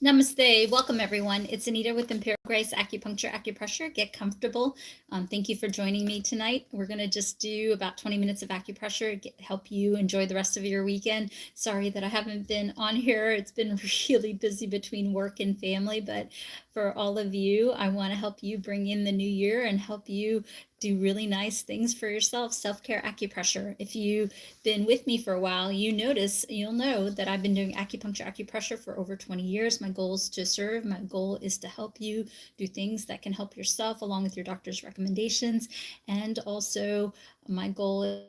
Namaste. Welcome, everyone. It's Anita with Imperial Grace Acupuncture, Acupressure. Get comfortable. Thank you for joining me tonight. We're going to just do about 20 minutes of acupressure, help you enjoy the rest of your weekend. Sorry that I haven't been on here. It's been really busy between work and family, but for all of you, I want to help you bring in the new year and help you do really nice things for yourself. Self-care acupressure. If you've been with me for a while, you'll know that I've been doing acupuncture, acupressure for over 20 years. My goal is to serve. My goal is to help you do things that can help yourself along with your doctor's recommendations. And also my goal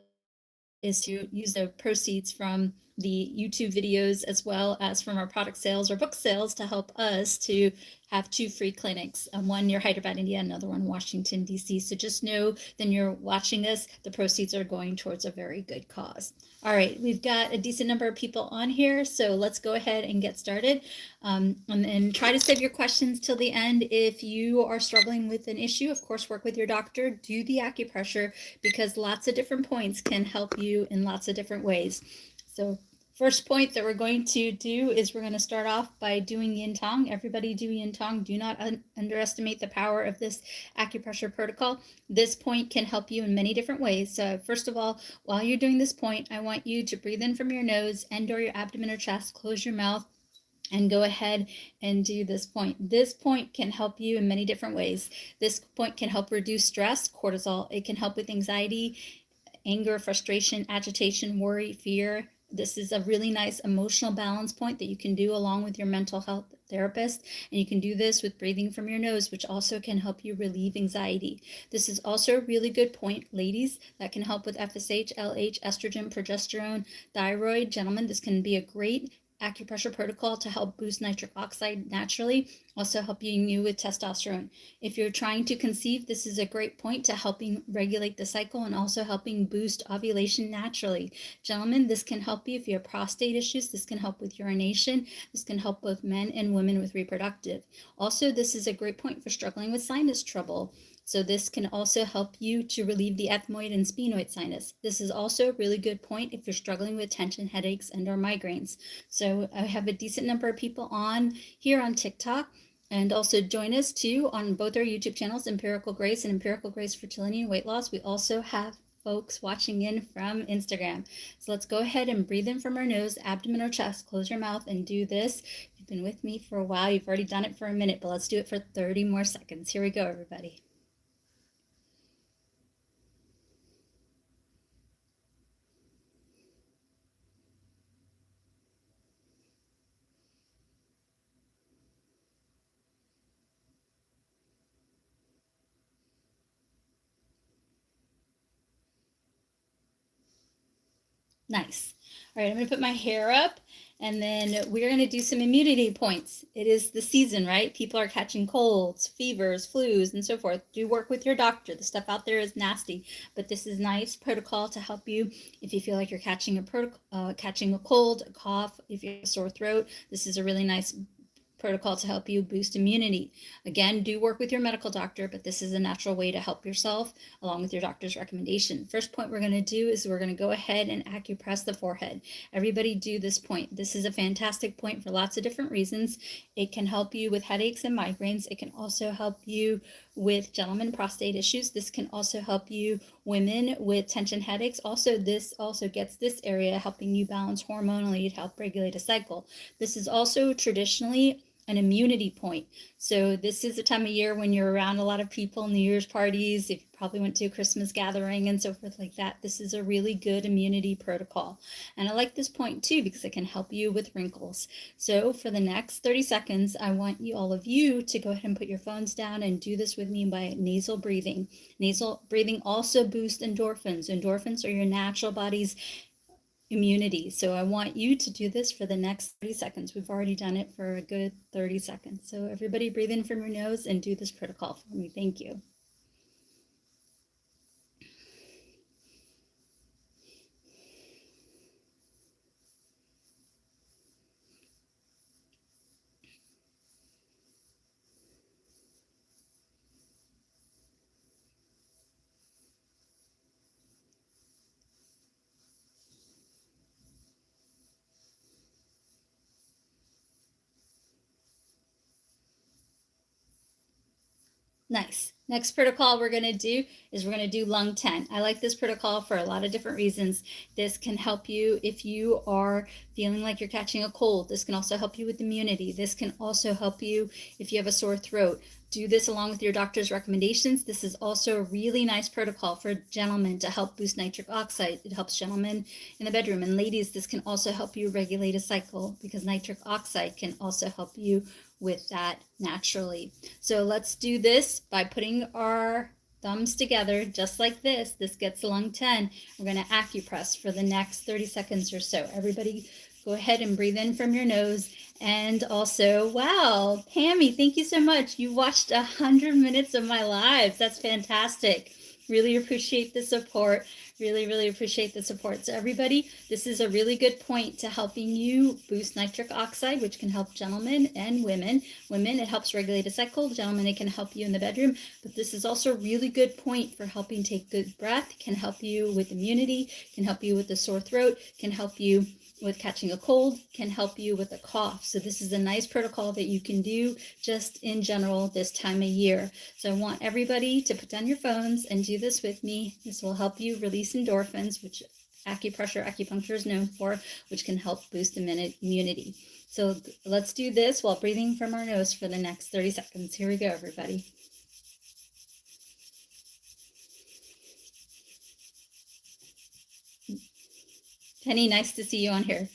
is to use the proceeds from the YouTube videos as well as from our product sales or book sales to help us to have 2 free clinics, one near Hyderabad, India, another one Washington, D.C. So just know then you're watching this, the proceeds are going towards a very good cause. All right, we've got a decent number of people on here, so let's go ahead and get started. And try to save your questions till the end. If you are struggling with an issue, of course, work with your doctor, do the acupressure, because lots of different points can help you in lots of different ways. So first point that we're going to do is we're going to start off by doing yin tong. Everybody do yin tong. Do not underestimate the power of this acupressure protocol. This point can help you in many different ways. So first of all, while you're doing this point, I want you to breathe in from your nose and or your abdomen or chest, close your mouth, and go ahead and do this point. This point can help you in many different ways. This point can help reduce stress, cortisol. It can help with anxiety, anger, frustration, agitation, worry, fear. This is a really nice emotional balance point that you can do along with your mental health therapist. And you can do this with breathing from your nose, which also can help you relieve anxiety. This is also a really good point, ladies, that can help with FSH, LH, estrogen, progesterone, thyroid. Gentlemen, this can be a great acupressure protocol to help boost nitric oxide naturally, also helping you with testosterone. If you're trying to conceive, this is a great point to helping regulate the cycle and also helping boost ovulation naturally. Gentlemen, this can help you if you have prostate issues. This can help with urination. This can help both men and women with reproductive. Also, this is a great point for struggling with sinus trouble. So this can also help you to relieve the ethmoid and sphenoid sinus. This is also a really good point if you're struggling with tension, headaches, and or migraines. So I have a decent number of people on here on TikTok, and also join us too on both our YouTube channels, Empirical Grace and Empirical Grace Fertility and Weight Loss. We also have folks watching in from Instagram. So let's go ahead and breathe in from our nose, abdomen or chest, close your mouth and do this. If you've been with me for a while, you've already done it for a minute, but let's do it for 30 more seconds. Here we go, everybody. Nice. All right, I'm going to put my hair up, and then we're going to do some immunity points. It is the season, right? People are catching colds, fevers, flus, and so forth. Do work with your doctor. The stuff out there is nasty, but this is nice protocol to help you if you feel like you're catching a cold, a cough, if you have a sore throat. This is a really nice protocol to help you boost immunity. Again, do work with your medical doctor, but this is a natural way to help yourself along with your doctor's recommendation. First point we're going to do is we're going to go ahead and acupress the forehead. Everybody do this point. This is a fantastic point for lots of different reasons. It can help you with headaches and migraines. It can also help you with gentlemen prostate issues. This can also help you women with tension headaches. Also, this also gets this area helping you balance hormonally to help regulate a cycle. This is also traditionally an immunity point. So this is a time of year when you're around a lot of people, New Year's parties, if you probably went to a Christmas gathering and so forth like that. This is a really good immunity protocol. And I like this point too because it can help you with wrinkles. So for the next 30 seconds, I want you, all of you, to go ahead and put your phones down and do this with me by nasal breathing. Nasal breathing also boosts endorphins. Endorphins are your natural body's immunity. So I want you to do this for the next 30 seconds. We've already done it for a good 30 seconds. So everybody breathe in from your nose and do this protocol for me. Thank you. Nice. Next protocol we're going to do is we're going to do lung 10. I like this protocol for a lot of different reasons. This can help you if you are feeling like you're catching a cold. This can also help you with immunity. This can also help you if you have a sore throat. Do this along with your doctor's recommendations. This is also a really nice protocol for gentlemen to help boost nitric oxide. It helps gentlemen in the bedroom. And ladies, this can also help you regulate a cycle because nitric oxide can also help you with that naturally. So let's do this by putting our thumbs together just like this. This gets lung 10. We're going to acupress for the next 30 seconds or so. Everybody go ahead and breathe in from your nose. And also, wow, Pammy, thank you so much. You watched 100 minutes of my lives. That's fantastic. Really appreciate the support. Really appreciate the support. So everybody, this is a really good point to helping you boost nitric oxide, which can help gentlemen and women. Women, it helps regulate a cycle. Gentlemen, it can help you in the bedroom. But this is also a really good point for helping take good breath, can help you with immunity, can help you with the sore throat, can help you with catching a cold, can help you with a cough. So this is a nice protocol that you can do just in general this time of year. So I want everybody to put down your phones and do this with me. This will help you release endorphins, which acupuncture is known for, which can help boost immunity. So let's do this while breathing from our nose for the next 30 seconds. Here we go, everybody. Penny, nice to see you on here.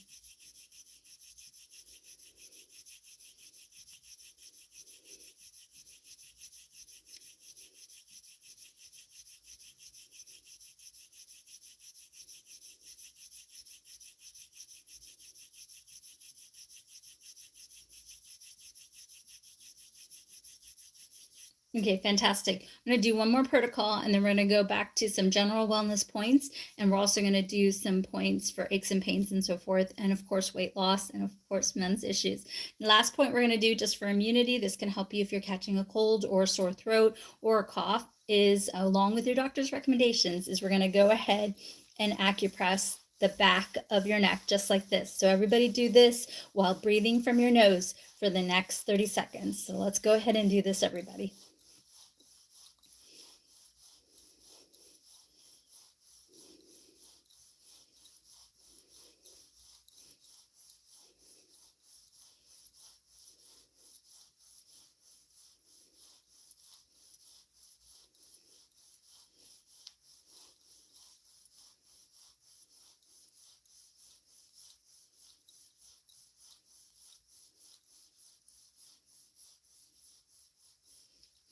Okay, fantastic. I'm going to do one more protocol and then we're going to go back to some general wellness points. And we're also going to do some points for aches and pains and so forth. And of course, weight loss and of course, men's issues. The last point we're going to do just for immunity, this can help you if you're catching a cold or a sore throat or a cough, is along with your doctor's recommendations, is we're going to go ahead and acupress the back of your neck just like this. So everybody do this while breathing from your nose for the next 30 seconds. So let's go ahead and do this, everybody.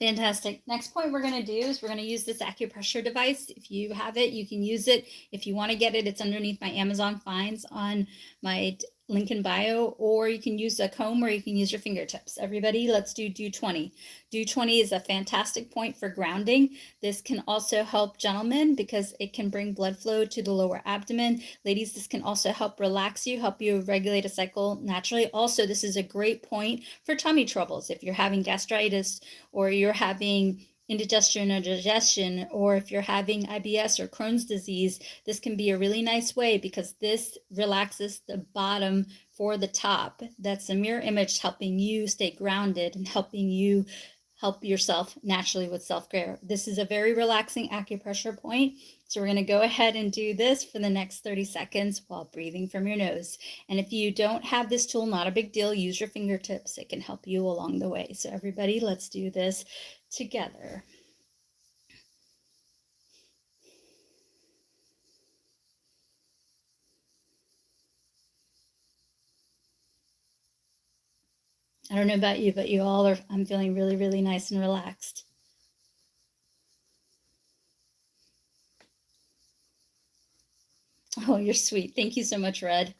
Fantastic. Next point we're going to do is we're going to use this acupressure device. If you have it, you can use it. If you want to get it, it's underneath my Amazon finds on my link in bio, or you can use a comb or you can use your fingertips. Everybody, let's do 20. Do 20 is a fantastic point for grounding. This can also help gentlemen because it can bring blood flow to the lower abdomen. Ladies, this can also help relax you, help you regulate a cycle naturally. Also, this is a great point for tummy troubles. If you're having gastritis or you're having indigestion or digestion, or if you're having IBS or Crohn's disease, this can be a really nice way because this relaxes the bottom for the top. That's a mirror image helping you stay grounded and helping you help yourself naturally with self-care. This is a very relaxing acupressure point. So we're going to go ahead and do this for the next 30 seconds while breathing from your nose. And if you don't have this tool, not a big deal, use your fingertips. It can help you along the way. So everybody, let's do this together. I don't know about you, but you all are, I'm feeling really nice and relaxed. Oh, you're sweet. Thank you so much, Red.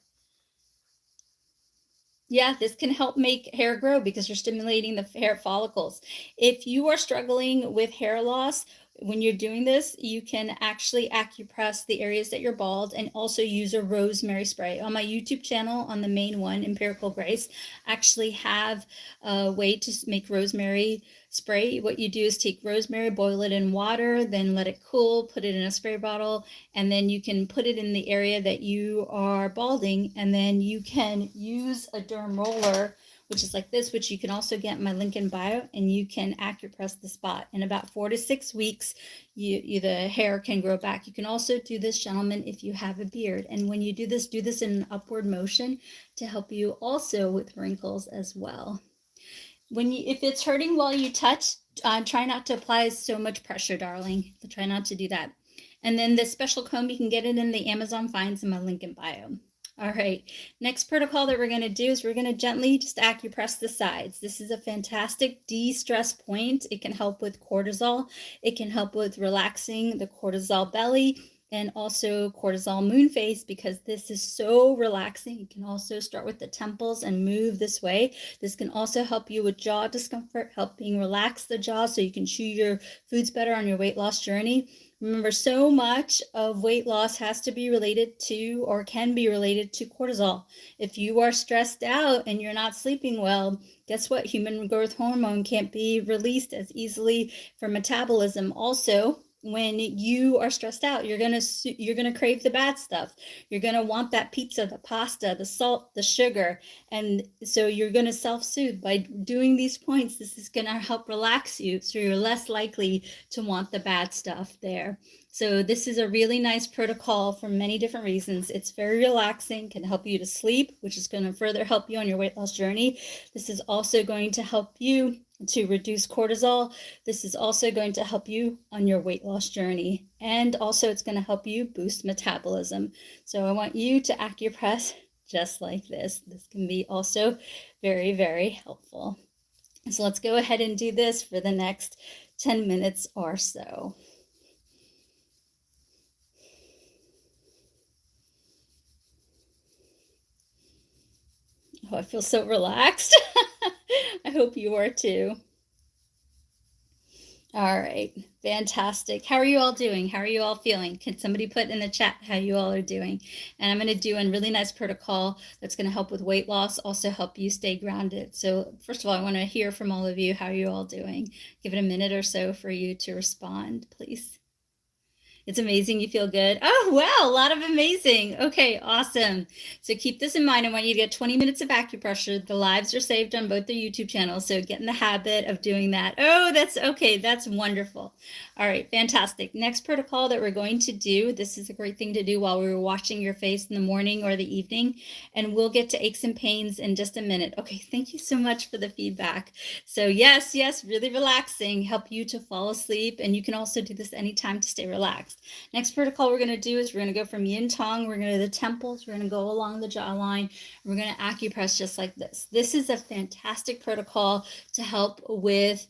Yeah, this can help make hair grow because you're stimulating the hair follicles. If you are struggling with hair loss, when you're doing this, you can actually acupress the areas that you're bald and also use a rosemary spray. On my YouTube channel, on the main one, Empirical Grace, I actually have a way to make rosemary spray. What you do is take rosemary, boil it in water, then let it cool, put it in a spray bottle, and then you can put it in the area that you are balding, and then you can use a derm roller which is like this, which you can also get in my link in bio, and you can acupress the spot. In about 4 to 6 weeks, the hair can grow back. You can also do this, gentlemen, if you have a beard. And when you do this in an upward motion to help you also with wrinkles as well. If it's hurting while you touch, try not to apply so much pressure, darling. Try not to do that. And then the special comb, you can get it in the Amazon finds in my link in bio. All right, next protocol that we're going to do is we're going to gently just acupress the sides. This is a fantastic de-stress point. It can help with cortisol. It can help with relaxing the cortisol belly and also cortisol moon face, because this is so relaxing. You can also start with the temples and move this way. This can also help you with jaw discomfort, helping relax the jaw so you can chew your foods better on your weight loss journey. Remember, so much of weight loss has to be related to, or can be related to, cortisol. If you are stressed out and you're not sleeping well, guess what? Human growth hormone can't be released as easily for metabolism. Also, when you are stressed out, you're gonna crave the bad stuff. You're gonna want that pizza, the pasta, the salt, the sugar, and so you're gonna self-soothe. By doing these points, this is gonna help relax you, so you're less likely to want the bad stuff there. So this is a really nice protocol for many different reasons. It's very relaxing, can help you to sleep, which is going to further help you on your weight loss journey. This is also going to help you to reduce cortisol. This is also going to help you on your weight loss journey. And also it's going to help you boost metabolism. So I want you to acupress just like this. This can be also very, very helpful. So let's go ahead and do this for the next 10 minutes or so. Oh, I feel so relaxed. I hope you are too. All right, fantastic. How are you all doing? How are you all feeling? Can somebody put in the chat how you all are doing? And I'm going to do a really nice protocol that's going to help with weight loss, also help you stay grounded. So first of all, I want to hear from all of you. How are you all doing? Give it a minute or so for you to respond, please. It's amazing. You feel good. Oh, wow. A lot of amazing. Okay, awesome. So keep this in mind. I want you to get 20 minutes of acupressure. The lives are saved on both the YouTube channels. So get in the habit of doing that. Oh, that's okay. That's wonderful. All right, fantastic. Next protocol that we're going to do, this is a great thing to do while we're washing your face in the morning or the evening. And we'll get to aches and pains in just a minute. Okay, thank you so much for the feedback. So yes, really relaxing, help you to fall asleep. And you can also do this anytime to stay relaxed. Next protocol we're going to do is we're going to go from yin tong, we're going to the temples, we're going to go along the jawline, we're going to acupress just like this. This is a fantastic protocol to help with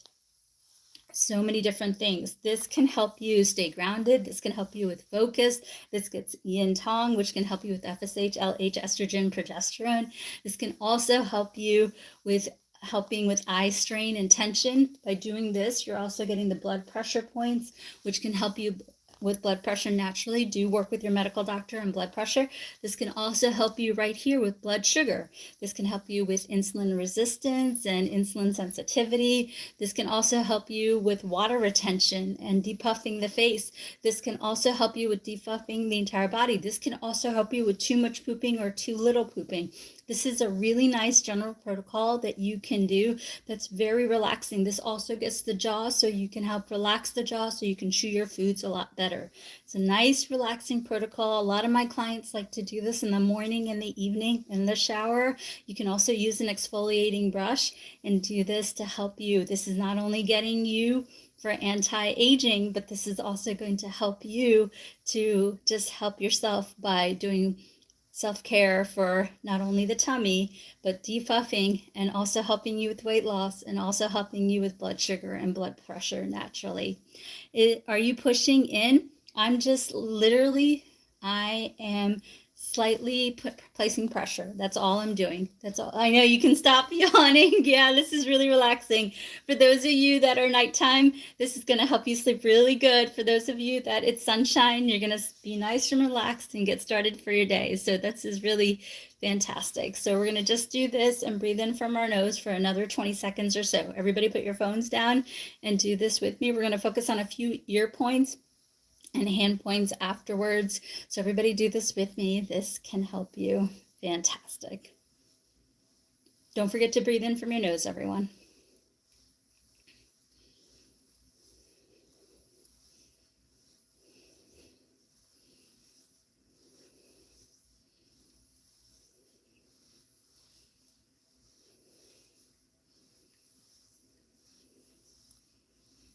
so many different things. This can help you stay grounded. This can help you with focus. This gets yin tong, which can help you with FSH, LH, estrogen, progesterone. This can also help you with helping with eye strain and tension. By doing this, you're also getting the blood pressure points, which can help you with blood pressure naturally. Do work with your medical doctor and blood pressure. This can also help you right here with blood sugar. This can help you with insulin resistance and insulin sensitivity. This can also help you with water retention and depuffing the face. This can also help you with depuffing the entire body. This can also help you with too much pooping or too little pooping. This is a really nice general protocol that you can do that's very relaxing. This also gets the jaw, so you can help relax the jaw so you can chew your foods a lot better. It's a nice relaxing protocol. A lot of my clients like to do this in the morning and the evening in the shower. You can also use an exfoliating brush and do this to help you. This is not only getting you for anti-aging, but this is also going to help you to just help yourself by doing self-care for not only the tummy, but depuffing and also helping you with weight loss and also helping you with blood sugar and blood pressure naturally. Are you pushing in? I'm just literally, I am slightly placing pressure. That's all I'm doing. That's all. I know you can stop yawning. Yeah, this is really relaxing. For those of you that are nighttime, this is going to help you sleep really good. For those of you that it's sunshine, you're going to be nice and relaxed and get started for your day. So this is really fantastic. So we're going to just do this and breathe in from our nose for another 20 seconds or so. Everybody put your phones down and do this with me. We're going to focus on a few ear points and hand points afterwards. So everybody do this with me. This can help you. Fantastic. Don't forget to breathe in from your nose, everyone.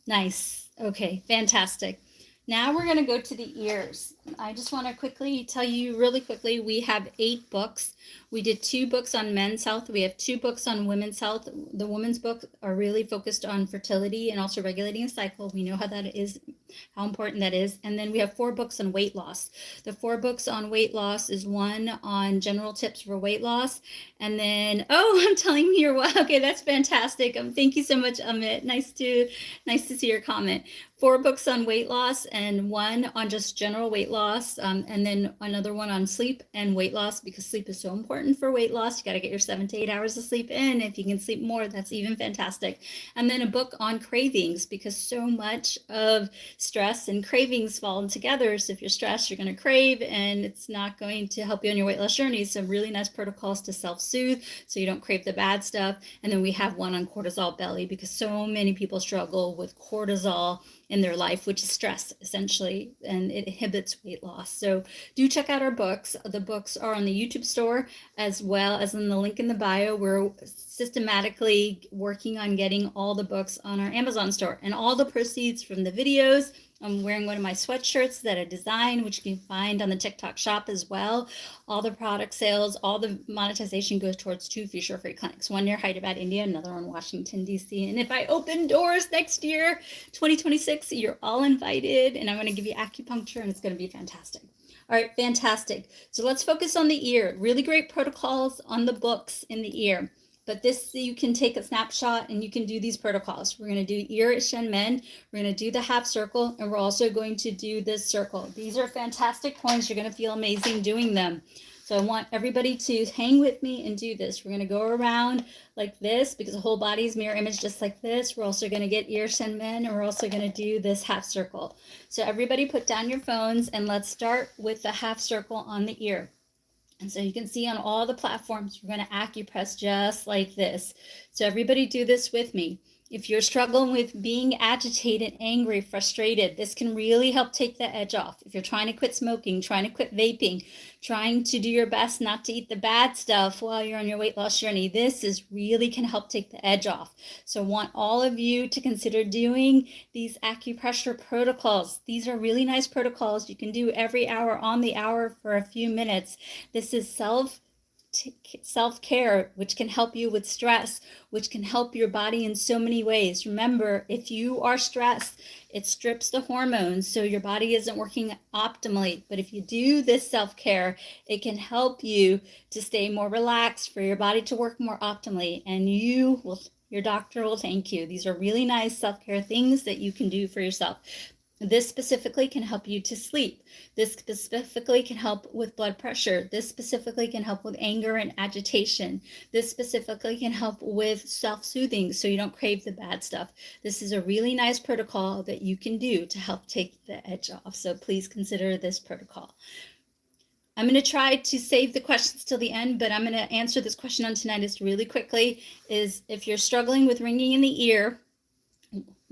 Nice. Okay, fantastic. Now we're going to go to the ears. I just want to quickly tell you really quickly, we have 8 books. We did 2 books on men's health. We have 2 books on women's health. The women's book are really focused on fertility and also regulating a cycle. We know how that is, how important that is. And then we have 4 books on weight loss. The 4 books on weight loss is 1 on general tips for weight loss. And then, oh, I'm telling you, okay, that's fantastic. Thank you so much, Amit. Nice to see your comment. 4 books on weight loss and 1 on just general weight loss, and then another one on sleep and weight loss, because sleep is so important for weight loss. You got to get your 7 to 8 hours of sleep in. If you can sleep more, that's even fantastic. And then a book on cravings, because so much of stress and cravings fall together. So if you're stressed, you're going to crave, and it's not going to help you on your weight loss journey. So really nice protocols to self-soothe so you don't crave the bad stuff. And then we have one on cortisol belly, because so many people struggle with cortisol in their life, which is stress essentially, and it inhibits weight loss. So do check out our books. The books are on the YouTube store as well as in the link in the bio. We're systematically working on getting all the books on our Amazon store, and all the proceeds from the videos. I'm wearing one of my sweatshirts that I designed, which you can find on the TikTok shop as well. All the product sales, all the monetization goes towards 2 future-free clinics. One near Hyderabad, India, another one in Washington, D.C. And if I open doors next year, 2026, you're all invited, and I'm going to give you acupuncture, and it's going to be fantastic. All right, fantastic. So let's focus on the ear. Really great protocols on the books in the ear. But this, you can take a snapshot and you can do these protocols. We're going to do ear shen men. We're going to do the half circle, and we're also going to do this circle. These are fantastic points. You're going to feel amazing doing them. So I want everybody to hang with me and do this. We're going to go around like this, because the whole body is mirror image just like this. We're also going to get ear shen men, and we're also going to do this half circle. So everybody put down your phones, and let's start with the half circle on the ear. And so you can see on all the platforms, we're going to acupress just like this. So everybody do this with me. If you're struggling with being agitated, angry, frustrated, this can really help take the edge off. If you're trying to quit smoking, trying to quit vaping, trying to do your best not to eat the bad stuff while you're on your weight loss journey, this is really can help take the edge off. So I want all of you to consider doing these acupressure protocols. These are really nice protocols you can do every hour on the hour for a few minutes. This is self-care, which can help you with stress, which can help your body in so many ways. Remember, if you are stressed, it strips the hormones, so your body isn't working optimally. But if you do this self-care, it can help you to stay more relaxed, for your body to work more optimally, and your doctor will thank you. These are really nice self-care things that you can do for yourself. This specifically can help you to sleep. This specifically can help with blood pressure. This specifically can help with anger and agitation. This specifically can help with self-soothing so you don't crave the bad stuff. This is a really nice protocol that you can do to help take the edge off. So please consider this protocol. I'm going to try to save the questions till the end, but I'm going to answer this question on tinnitus really quickly. Is if you're struggling with ringing in the ear,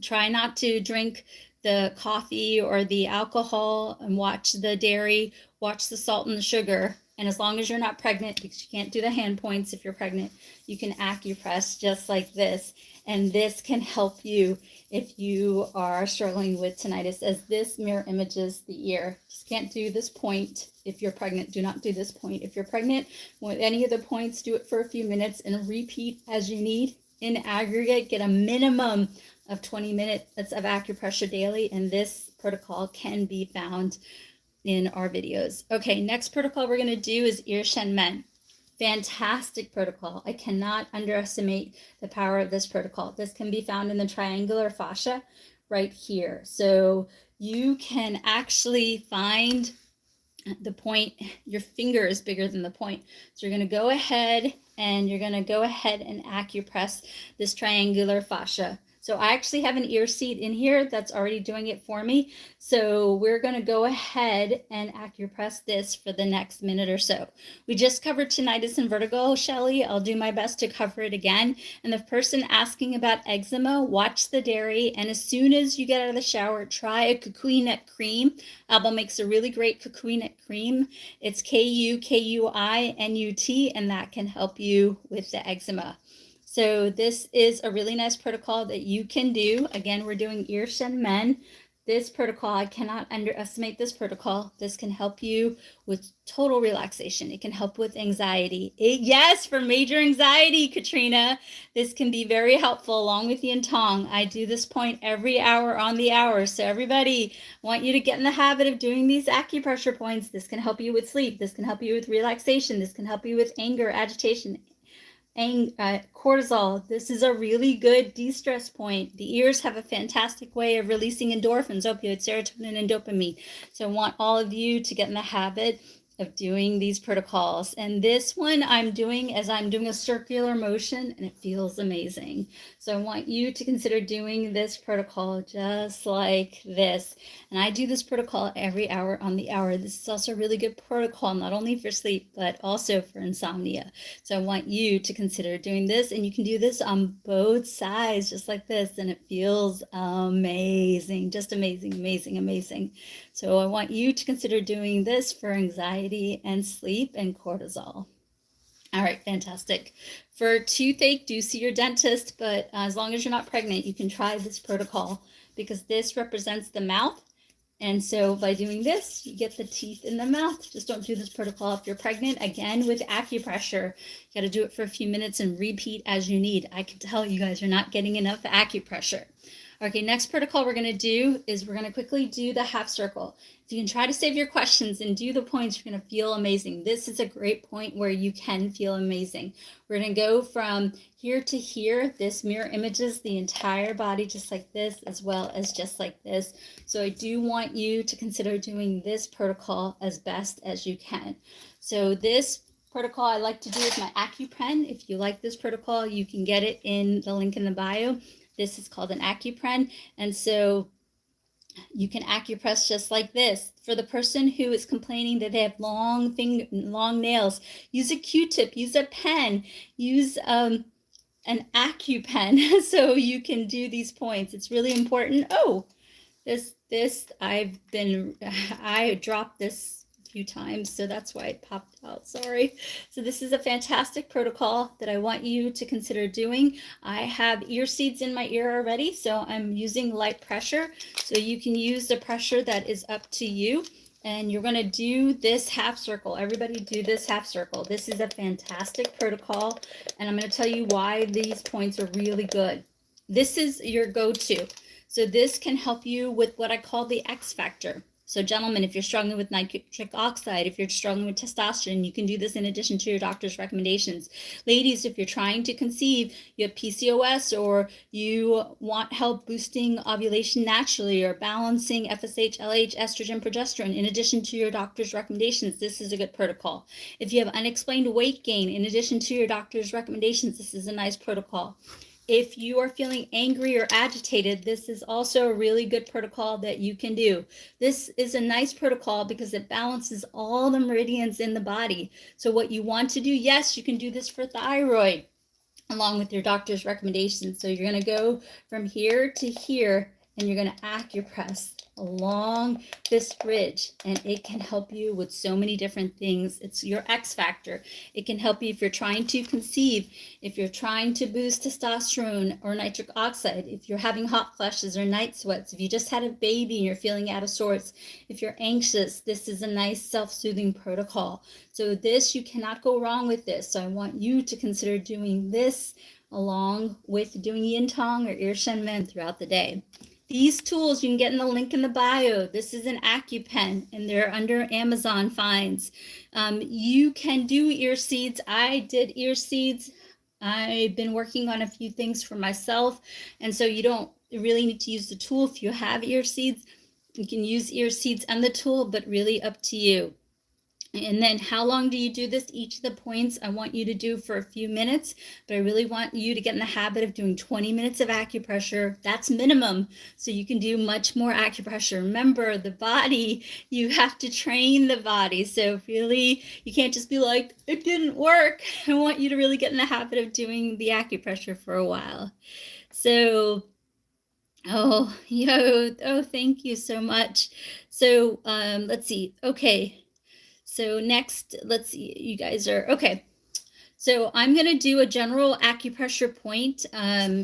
try not to drink the coffee or the alcohol, and watch the dairy, watch the salt and the sugar. And as long as you're not pregnant, because you can't do the hand points if you're pregnant, you can acupress just like this. And this can help you if you are struggling with tinnitus, as this mirror images the ear. Just can't do this point if you're pregnant. Do not do this point. If you're pregnant, with any of the points, do it for a few minutes and repeat as you need. In aggregate, get a minimum of 20 minutes of acupressure daily, and this protocol can be found in our videos. Okay, next protocol we're going to do is ear shen men. Fantastic protocol. I cannot underestimate the power of this protocol. This can be found in the triangular fascia right here. So you can actually find the point, your finger is bigger than the point. So you're going to go ahead and acupress this triangular fascia. So I actually have an ear seed in here that's already doing it for me. So we're going to go ahead and acupress this for the next minute or so. We just covered tinnitus and vertigo, Shelly. I'll do my best to cover it again. And the person asking about eczema, watch the dairy. And as soon as you get out of the shower, try a kukui nut cream. Alba makes a really great kukui nut cream. It's KUKUINUT, and that can help you with the eczema. So this is a really nice protocol that you can do. Again, we're doing Ir Shen Men. This protocol, I cannot underestimate this protocol. This can help you with total relaxation. It can help with anxiety. Yes, for major anxiety, Katrina. This can be very helpful along with yin tong. I do this point every hour on the hour. So everybody, I want you to get in the habit of doing these acupressure points. This can help you with sleep. This can help you with relaxation. This can help you with anger, agitation, cortisol. This is a really good de-stress point. The ears have a fantastic way of releasing endorphins, opioids, serotonin, and dopamine. So I want all of you to get in the habit of doing these protocols. And this one I'm doing as I'm doing a circular motion, and it feels amazing. So I want you to consider doing this protocol just like this. And I do this protocol every hour on the hour. This is also a really good protocol, not only for sleep, but also for insomnia. So I want you to consider doing this, and you can do this on both sides, just like this, and it feels amazing, just amazing, amazing, amazing. So I want you to consider doing this for anxiety and sleep and cortisol. All right, fantastic. For toothache, do see your dentist, but as long as you're not pregnant, you can try this protocol because this represents the mouth. And so by doing this, you get the teeth in the mouth. Just don't do this protocol if you're pregnant. Again, with acupressure, you got to do it for a few minutes and repeat as you need. I can tell you guys are not getting enough acupressure. Okay, next protocol we're going to do is we're going to quickly do the half circle. If you can try to save your questions and do the points, you're going to feel amazing. This is a great point where you can feel amazing. We're going to go from here to here. This mirror images the entire body just like this, as well as just like this. So I do want you to consider doing this protocol as best as you can. So this protocol I like to do with my AcuPen. If you like this protocol, you can get it in the link in the bio. This is called an AcuPen, and so you can acupress just like this. For the person who is complaining that they have long nails, use a Q-tip, use a pen, use an AcuPen so you can do these points. It's really important. Oh, I dropped this few times, so that's why it popped out. Sorry. So this is a fantastic protocol that I want you to consider doing. I have ear seeds in my ear already, so I'm using light pressure. So you can use the pressure that is up to you. And you're going to do this half circle. Everybody do this half circle. This is a fantastic protocol, and I'm going to tell you why these points are really good. This is your go-to. So this can help you with what I call the X factor. So gentlemen, if you're struggling with nitric oxide, if you're struggling with testosterone, you can do this in addition to your doctor's recommendations. Ladies, if you're trying to conceive, you have PCOS, or you want help boosting ovulation naturally or balancing FSH, LH, estrogen, progesterone, in addition to your doctor's recommendations, this is a good protocol. If you have unexplained weight gain, in addition to your doctor's recommendations, this is a nice protocol. If you are feeling angry or agitated, this is also a really good protocol that you can do. This is a nice protocol because it balances all the meridians in the body. So what you want to do, yes, you can do this for thyroid along with your doctor's recommendations. So you're going to go from here to here, and you're going to acupress along this ridge, and it can help you with so many different things. It's your X factor. It can help you if you're trying to conceive, if you're trying to boost testosterone or nitric oxide, if you're having hot flashes or night sweats, if you just had a baby and you're feeling out of sorts, if you're anxious, this is a nice self-soothing protocol. So this, you cannot go wrong with this. So I want you to consider doing this along with doing yin tong or ir shen men throughout the day. These tools you can get in the link in the bio. This is an AcuPen, and they're under Amazon finds. You can do ear seeds. I did ear seeds. I've been working on a few things for myself, and so you don't really need to use the tool. If you have ear seeds, you can use ear seeds and the tool, but really up to you. And then how long do you do this? Each of the points I want you to do for a few minutes, but I really want you to get in the habit of doing 20 minutes of acupressure. That's minimum. So you can do much more acupressure. Remember, the body, you have to train the body. So really, you can't just be like, it didn't work. I want you to really get in the habit of doing the acupressure for a while. So oh, thank you so much. So let's see. Okay. So next, let's see, you guys are, okay. So I'm going to do a general acupressure point.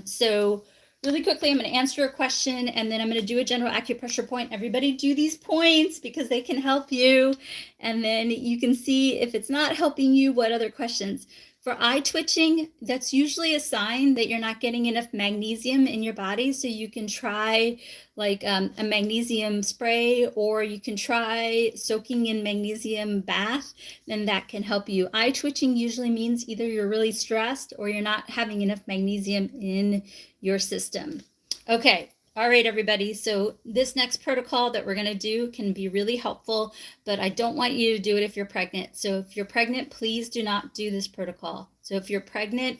So really quickly, I'm going to answer a question and then I'm going to do a general acupressure point. Everybody do these points because they can help you. And then you can see if it's not helping you, what other questions. For eye twitching, that's usually a sign that you're not getting enough magnesium in your body. So you can try like a magnesium spray, or you can try soaking in magnesium bath, and that can help you. Eye twitching usually means either you're really stressed or you're not having enough magnesium in your system. Okay. All right, everybody. So this next protocol that we're going to do can be really helpful, but I don't want you to do it if you're pregnant. So if you're pregnant, please do not do this protocol. So if you're pregnant,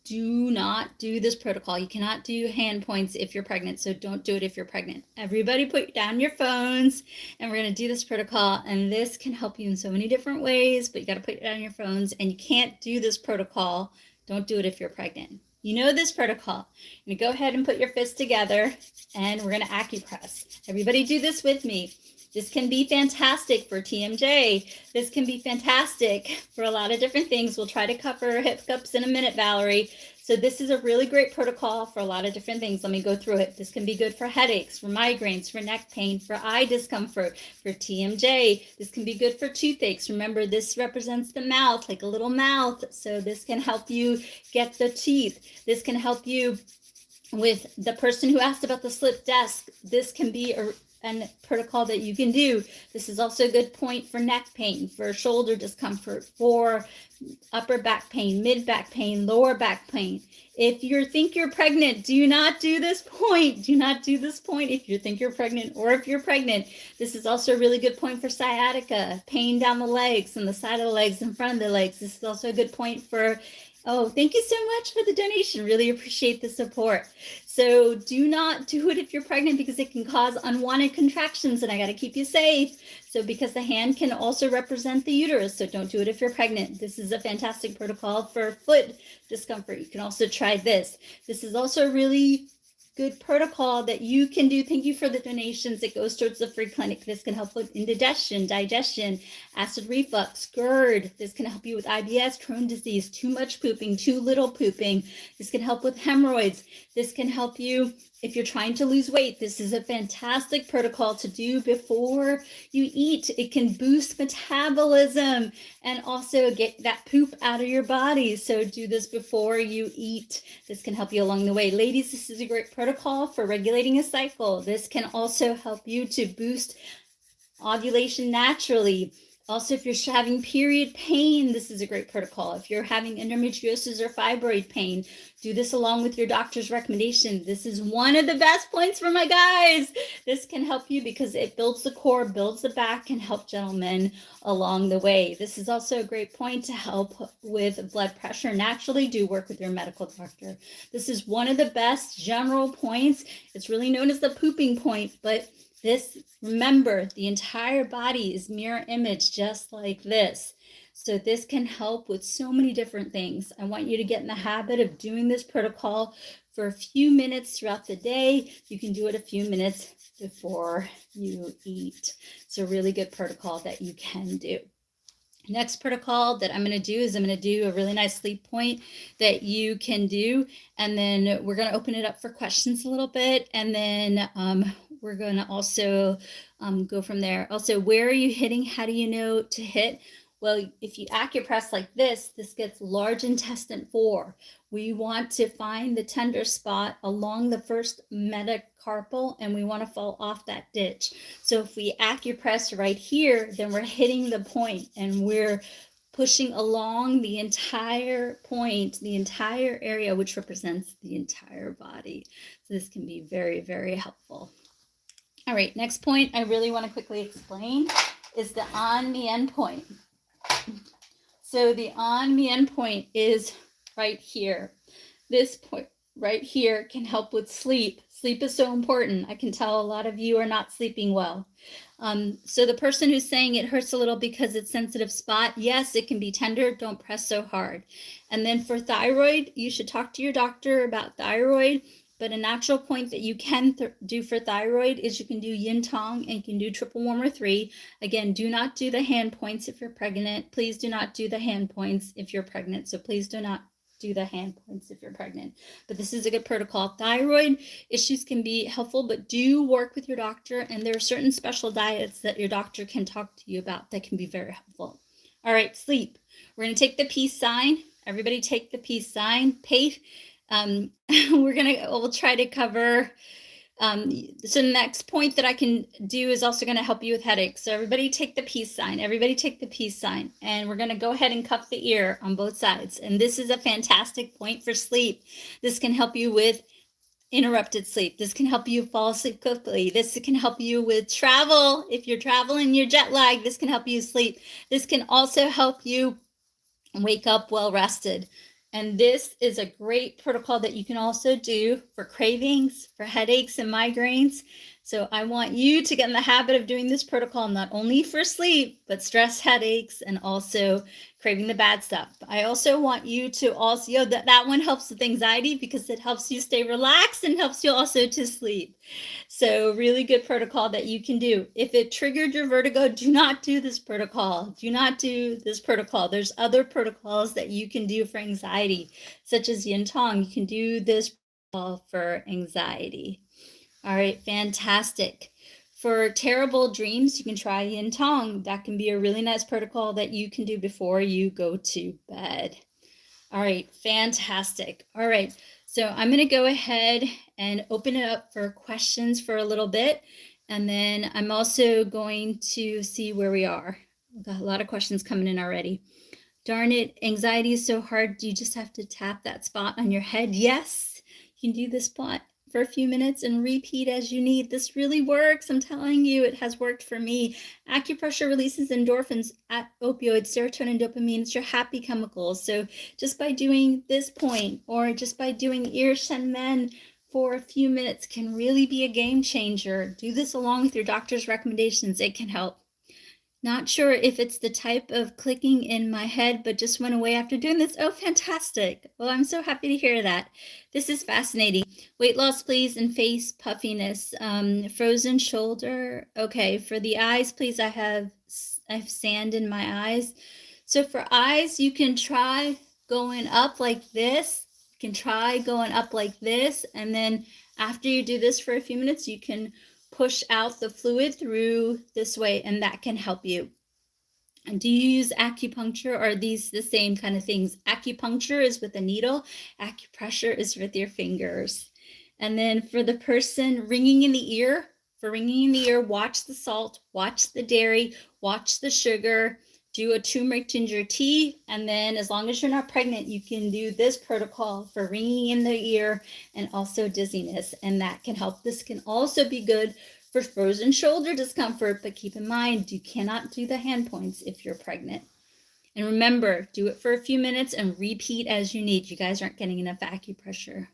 do not do this protocol. You cannot do hand points if you're pregnant, so don't do it if you're pregnant. Everybody put down your phones, and we're going to do this protocol, and this can help you in so many different ways, but you got to put down your phones, and you can't do this protocol. Don't do it if you're pregnant. You know this protocol. You go ahead and put your fists together, and we're going to acupress. Everybody do this with me. This can be fantastic for TMJ. This can be fantastic for a lot of different things. We'll try to cover hiccups in a minute, Valerie. So this is a really great protocol for a lot of different things. Let me go through it. This can be good for headaches, for migraines, for neck pain, for eye discomfort, for TMJ. This can be good for toothaches. Remember, this represents the mouth, like a little mouth. So this can help you get the teeth. This can help you with the person who asked about the slip disc. This can be a protocol that you can do. This is also a good point for neck pain, for shoulder discomfort, for upper back pain, mid back pain, lower back pain. If you think you're pregnant, do not do this point. Do not do this point if you think you're pregnant, or if you're pregnant. This is also a really good point for sciatica, pain down the legs, and the side of the legs, in front of the legs. This is also a good point for, oh, thank you so much for the donation. Really appreciate the support. So do not do it if you're pregnant, because it can cause unwanted contractions, and I got to keep you safe. So because the hand can also represent the uterus, so don't do it if you're pregnant. This is a fantastic protocol for foot discomfort. You can also try this. This is also a really good protocol that you can do. Thank you for the donations. It goes towards the free clinic. This can help with indigestion, digestion, acid reflux, GERD. This can help you with IBS, Crohn's disease, too much pooping, too little pooping. This can help with hemorrhoids. This can help you if you're trying to lose weight. This is a fantastic protocol to do before you eat. It can boost metabolism and also get that poop out of your body. So do this before you eat. This can help you along the way. Ladies, this is a great protocol for regulating a cycle. This can also help you to boost ovulation naturally. Also, if you're having period pain, this is a great protocol. If you're having endometriosis or fibroid pain, do this along with your doctor's recommendation. This is one of the best points for my guys. This can help you because it builds the core, builds the back, and help gentlemen along the way. This is also a great point to help with blood pressure. Naturally, do work with your medical doctor. This is one of the best general points. It's really known as the pooping point, but this, remember, the entire body is mirror image, just like this. So this can help with so many different things. I want you to get in the habit of doing this protocol for a few minutes throughout the day. You can do it a few minutes before you eat. It's a really good protocol that you can do. Next protocol that I'm going to do is I'm going to do a really nice sleep point that you can do. And then we're going to open it up for questions a little bit. And then we're going to also go from there. Also, where are you hitting? How do you know to hit? Well, if you acupress like this gets large intestine 4. We want to find the tender spot along the first metacarpal, and we want to fall off that ditch. So if we acupress right here, then we're hitting the point, and we're pushing along the entire point, the entire area, which represents the entire body. So this can be very, very helpful. All right, next point I really want to quickly explain is the on me endpoint. So the on me endpoint is right here. This point right here can help with sleep. Sleep is so important. I can tell a lot of you are not sleeping well. So the person who's saying it hurts a little because it's sensitive spot, yes, it can be tender. Don't press so hard. And then for thyroid, you should talk to your doctor about thyroid. But a natural point that you can do for thyroid is you can do yin tong and you can do triple warmer 3. Again, do not do the hand points if you're pregnant. Please do not do the hand points if you're pregnant. So please do not do the hand points if you're pregnant. But this is a good protocol. Thyroid issues can be helpful, but do work with your doctor. And there are certain special diets that your doctor can talk to you about that can be very helpful. All right, sleep. We're going to take the peace sign. Everybody take the peace sign. We'll try to cover. So the next point that I can do is also going to help you with headaches. So everybody take the peace sign. Everybody take the peace sign. And we're going to go ahead and cuff the ear on both sides. And this is a fantastic point for sleep. This can help you with interrupted sleep. This can help you fall asleep quickly. This can help you with travel. If you're traveling, you're jet lagged, this can help you sleep. This can also help you wake up well rested. And this is a great protocol that you can also do for cravings, for headaches and migraines. So I want you to get in the habit of doing this protocol, not only for sleep, but stress, headaches, and also craving the bad stuff. I also want you to also, that one helps with anxiety because it helps you stay relaxed and helps you also to sleep. So really good protocol that you can do. If it triggered your vertigo, do not do this protocol. Do not do this protocol. There's other protocols that you can do for anxiety, such as yin tong. You can do this protocol for anxiety. All right, fantastic. For terrible dreams, you can try yin tong. That can be a really nice protocol that you can do before you go to bed. All right, fantastic. All right, so I'm going to go ahead and open it up for questions for a little bit. And then I'm also going to see where we are. We've got a lot of questions coming in already. Darn it, anxiety is so hard. Do you just have to tap that spot on your head? Yes, you can do this spot for a few minutes and repeat as you need. This really works. I'm telling you, it has worked for me. Acupressure releases endorphins, opioids, serotonin, dopamine. It's your happy chemicals. So just by doing this point or just by doing Ir Shen Men for a few minutes can really be a game changer. Do this along with your doctor's recommendations. It can help. Not sure if it's the type of clicking in my head, but just went away after doing this. Oh, fantastic. Well, I'm so happy to hear that. This is fascinating. Weight loss, please, and face puffiness. Frozen shoulder. Okay, for the eyes, please, I have sand in my eyes. So for eyes, you can try going up like this. You can try going up like this. And then after you do this for a few minutes, you can push out the fluid through this way, and that can help you. And do you use acupuncture, or are these the same kind of things? Acupuncture is with a needle, acupressure is with your fingers. And then for the person ringing in the ear, watch the salt, watch the dairy, watch the sugar, do a turmeric ginger tea, and then as long as you're not pregnant, you can do this protocol for ringing in the ear and also dizziness, and that can help. This can also be good for frozen shoulder discomfort, but keep in mind, you cannot do the hand points if you're pregnant. And remember, do it for a few minutes and repeat as you need. You guys aren't getting enough acupressure.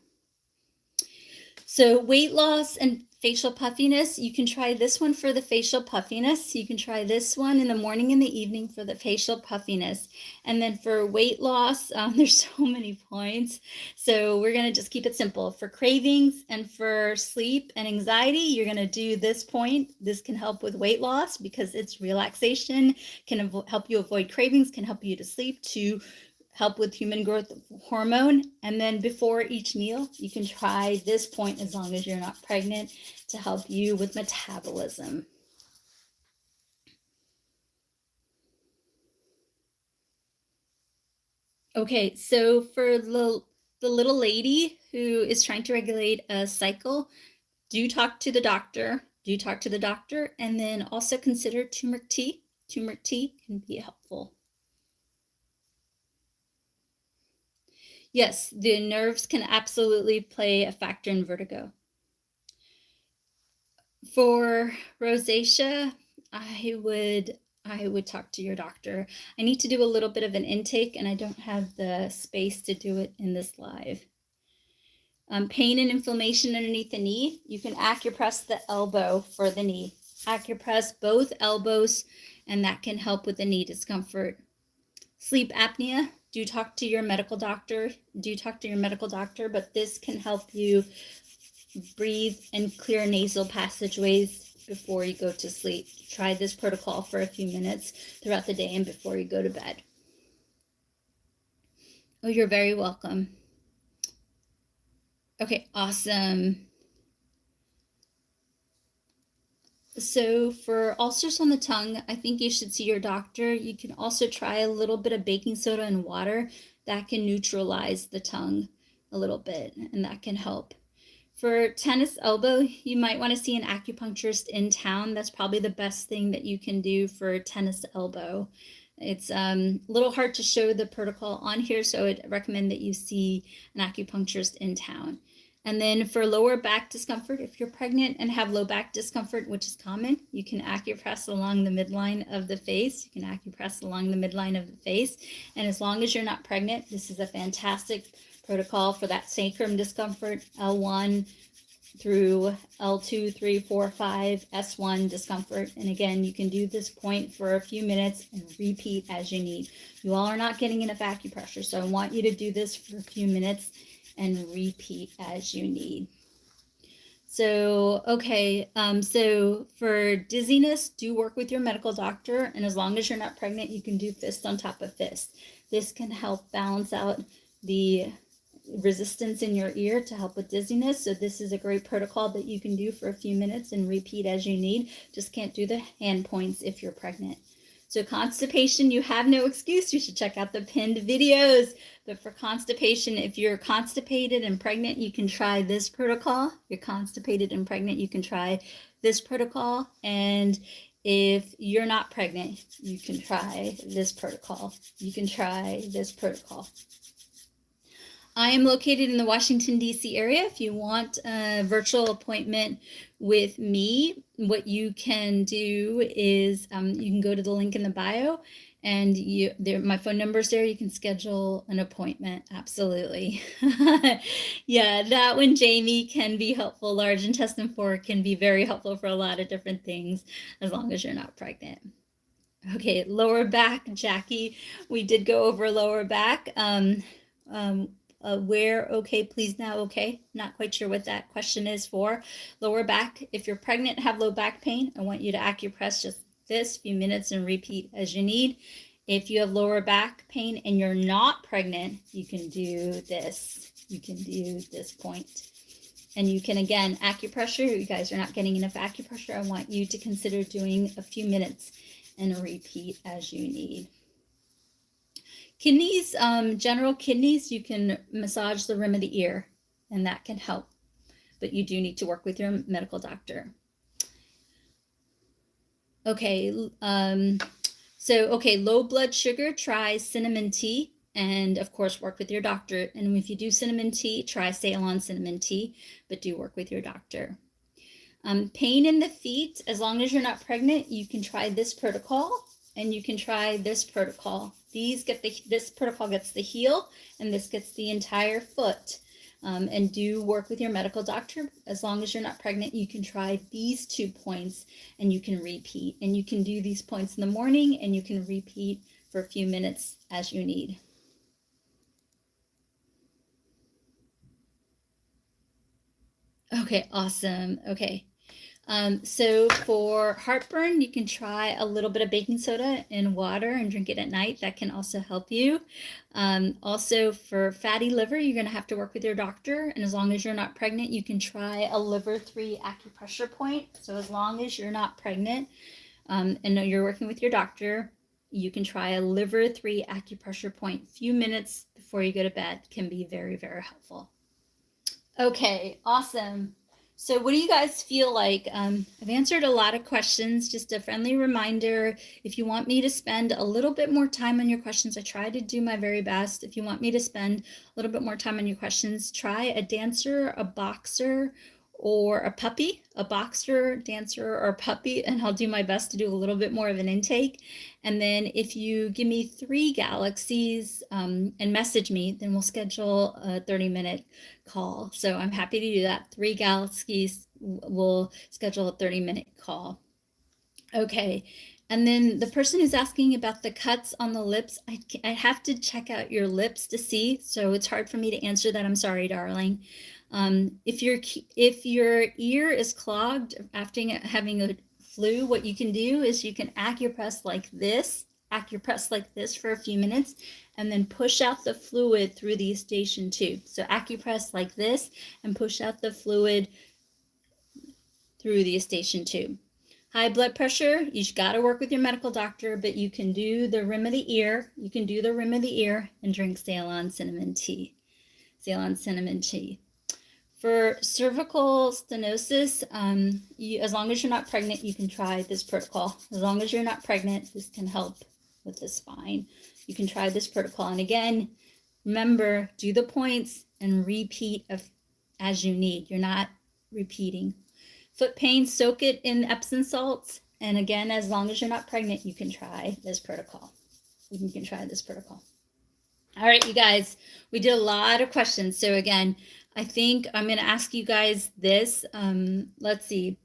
So weight loss and facial puffiness, you can try this one for the facial puffiness. You can try this one in the morning and the evening for the facial puffiness. And then for weight loss, there's so many points. So we're going to just keep it simple. For cravings and for sleep and anxiety, you're going to do this point. This can help with weight loss because it's relaxation, can help you avoid cravings, can help you to sleep, to help with human growth hormone. And then before each meal, you can try this point as long as you're not pregnant to help you with metabolism. Okay, so for the little lady who is trying to regulate a cycle, do talk to the doctor. And then also consider turmeric tea. Turmeric tea can be helpful. Yes, the nerves can absolutely play a factor in vertigo. For rosacea, I would I would talk to your doctor. I need to do a little bit of an intake, and I don't have the space to do it in this live. Pain and inflammation underneath the knee, you can acupress the elbow for the knee. Acupress both elbows, and that can help with the knee discomfort. Sleep apnea, do talk to your medical doctor. But this can help you breathe and clear nasal passageways before you go to sleep. Try this protocol for a few minutes throughout the day and before you go to bed. Oh, you're very welcome. Okay, awesome. So for ulcers on the tongue, I think you should see your doctor. You can also try a little bit of baking soda and water. That can neutralize the tongue a little bit, and that can help. For tennis elbow, you might want to see an acupuncturist in town. That's probably the best thing that you can do for tennis elbow. It's a little hard to show the protocol on here, so I'd recommend that you see an acupuncturist in town. And then for lower back discomfort, if you're pregnant and have low back discomfort, which is common, you can acupress along the midline of the face. And as long as you're not pregnant, this is a fantastic protocol for that sacrum discomfort, L1 through L2, 3, 4, 5, S1 discomfort. And again, you can do this point for a few minutes and repeat as you need. You all are not getting enough acupressure, so I want you to do this for a few minutes and repeat as you need. So, okay, so for dizziness, do work with your medical doctor. And as long as you're not pregnant, you can do fist on top of fist. This can help balance out the resistance in your ear to help with dizziness. So this is a great protocol that you can do for a few minutes and repeat as you need. Just can't do the hand points if you're pregnant. So constipation, you have no excuse. You should check out the pinned videos. But for constipation, if you're constipated and pregnant, you can try this protocol. If you're constipated and pregnant, you can try this protocol. And if you're not pregnant, you can try this protocol. I am located in the Washington, D.C. area. If you want a virtual appointment with me, what you can do is you can go to the link in the bio, and my phone number is there. You can schedule an appointment. Absolutely. Yeah, that one, Jamie, can be helpful. Large intestine 4 can be very helpful for a lot of different things as long as you're not pregnant. Okay, lower back, Jackie. We did go over lower back. Where, okay, please now, okay. Not quite sure what that question is for. Lower back, if you're pregnant and have low back pain, I want you to acupress just this few minutes and repeat as you need. If you have lower back pain and you're not pregnant, you can do this. You can do this point. And you can, again, acupressure. You guys are not getting enough acupressure. I want you to consider doing a few minutes and repeat as you need. Kidneys, general kidneys, you can massage the rim of the ear, and that can help. But you do need to work with your medical doctor. Okay, low blood sugar, try cinnamon tea, and of course work with your doctor. And if you do cinnamon tea, try Ceylon cinnamon tea, but do work with your doctor. Pain in the feet, as long as you're not pregnant, you can try this protocol, and you can try this protocol. This protocol gets the heel, and this gets the entire foot. And do work with your medical doctor. As long as you're not pregnant, you can try these 2 points, and you can repeat. And you can do these points in the morning, and you can repeat for a few minutes as you need. Okay, awesome. Okay. So for heartburn, you can try a little bit of baking soda in water and drink it at night. That can also help you. Also for fatty liver, you're going to have to work with your doctor. And as long as you're not pregnant, you can try a liver 3 acupressure point. So as long as you're not pregnant and you're working with your doctor, you can try a liver 3 acupressure point. Few minutes before you go to bed can be very, very helpful. Okay, awesome. So what do you guys feel like? I've answered a lot of questions. Just a friendly reminder, if you want me to spend a little bit more time on your questions, I try to do my very best. If you want me to spend a little bit more time on your questions, try a dancer, a boxer, or a puppy, a boxer, dancer, or a puppy, and I'll do my best to do a little bit more of an intake. And then if you give me 3 galaxies and message me, then we'll schedule a 30-minute call. So I'm happy to do that. 3 galaxies, we'll schedule a 30-minute call. Okay. And then the person who's asking about the cuts on the lips, I have to check out your lips to see. So it's hard for me to answer that. I'm sorry, darling. If your ear is clogged after having a flu, what you can do is you can acupress like this for a few minutes, and then push out the fluid through the eustachian tube. So acupress like this and push out the fluid through the eustachian tube. High blood pressure, you got to work with your medical doctor, but you can do the rim of the ear. You can do the rim of the ear and drink Ceylon cinnamon tea. Ceylon cinnamon tea. For cervical stenosis, as long as you're not pregnant, you can try this protocol. As long as you're not pregnant, this can help with the spine. You can try this protocol. And again, remember, do the points and repeat as you need. You're not repeating. Foot pain, soak it in Epsom salts. And again, as long as you're not pregnant, you can try this protocol. You can try this protocol. All right, you guys, we did a lot of questions. So again, I think I'm going to ask you guys this. Let's see.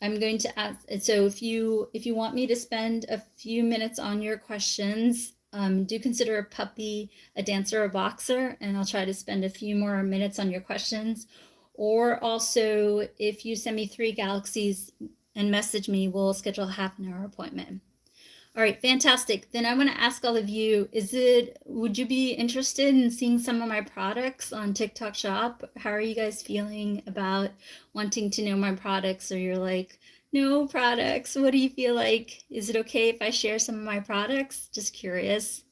I'm going to ask. So if you want me to spend a few minutes on your questions, do consider a puppy, a dancer, a boxer, and I'll try to spend a few more minutes on your questions. Or also, if you send me 3 galaxies and message me, we'll schedule a half-an-hour appointment. All right, fantastic. Then I want to ask all of you, would you be interested in seeing some of my products on TikTok Shop? How are you guys feeling about wanting to know my products? Or you're like, no products, what do you feel like? Is it okay if I share some of my products? Just curious.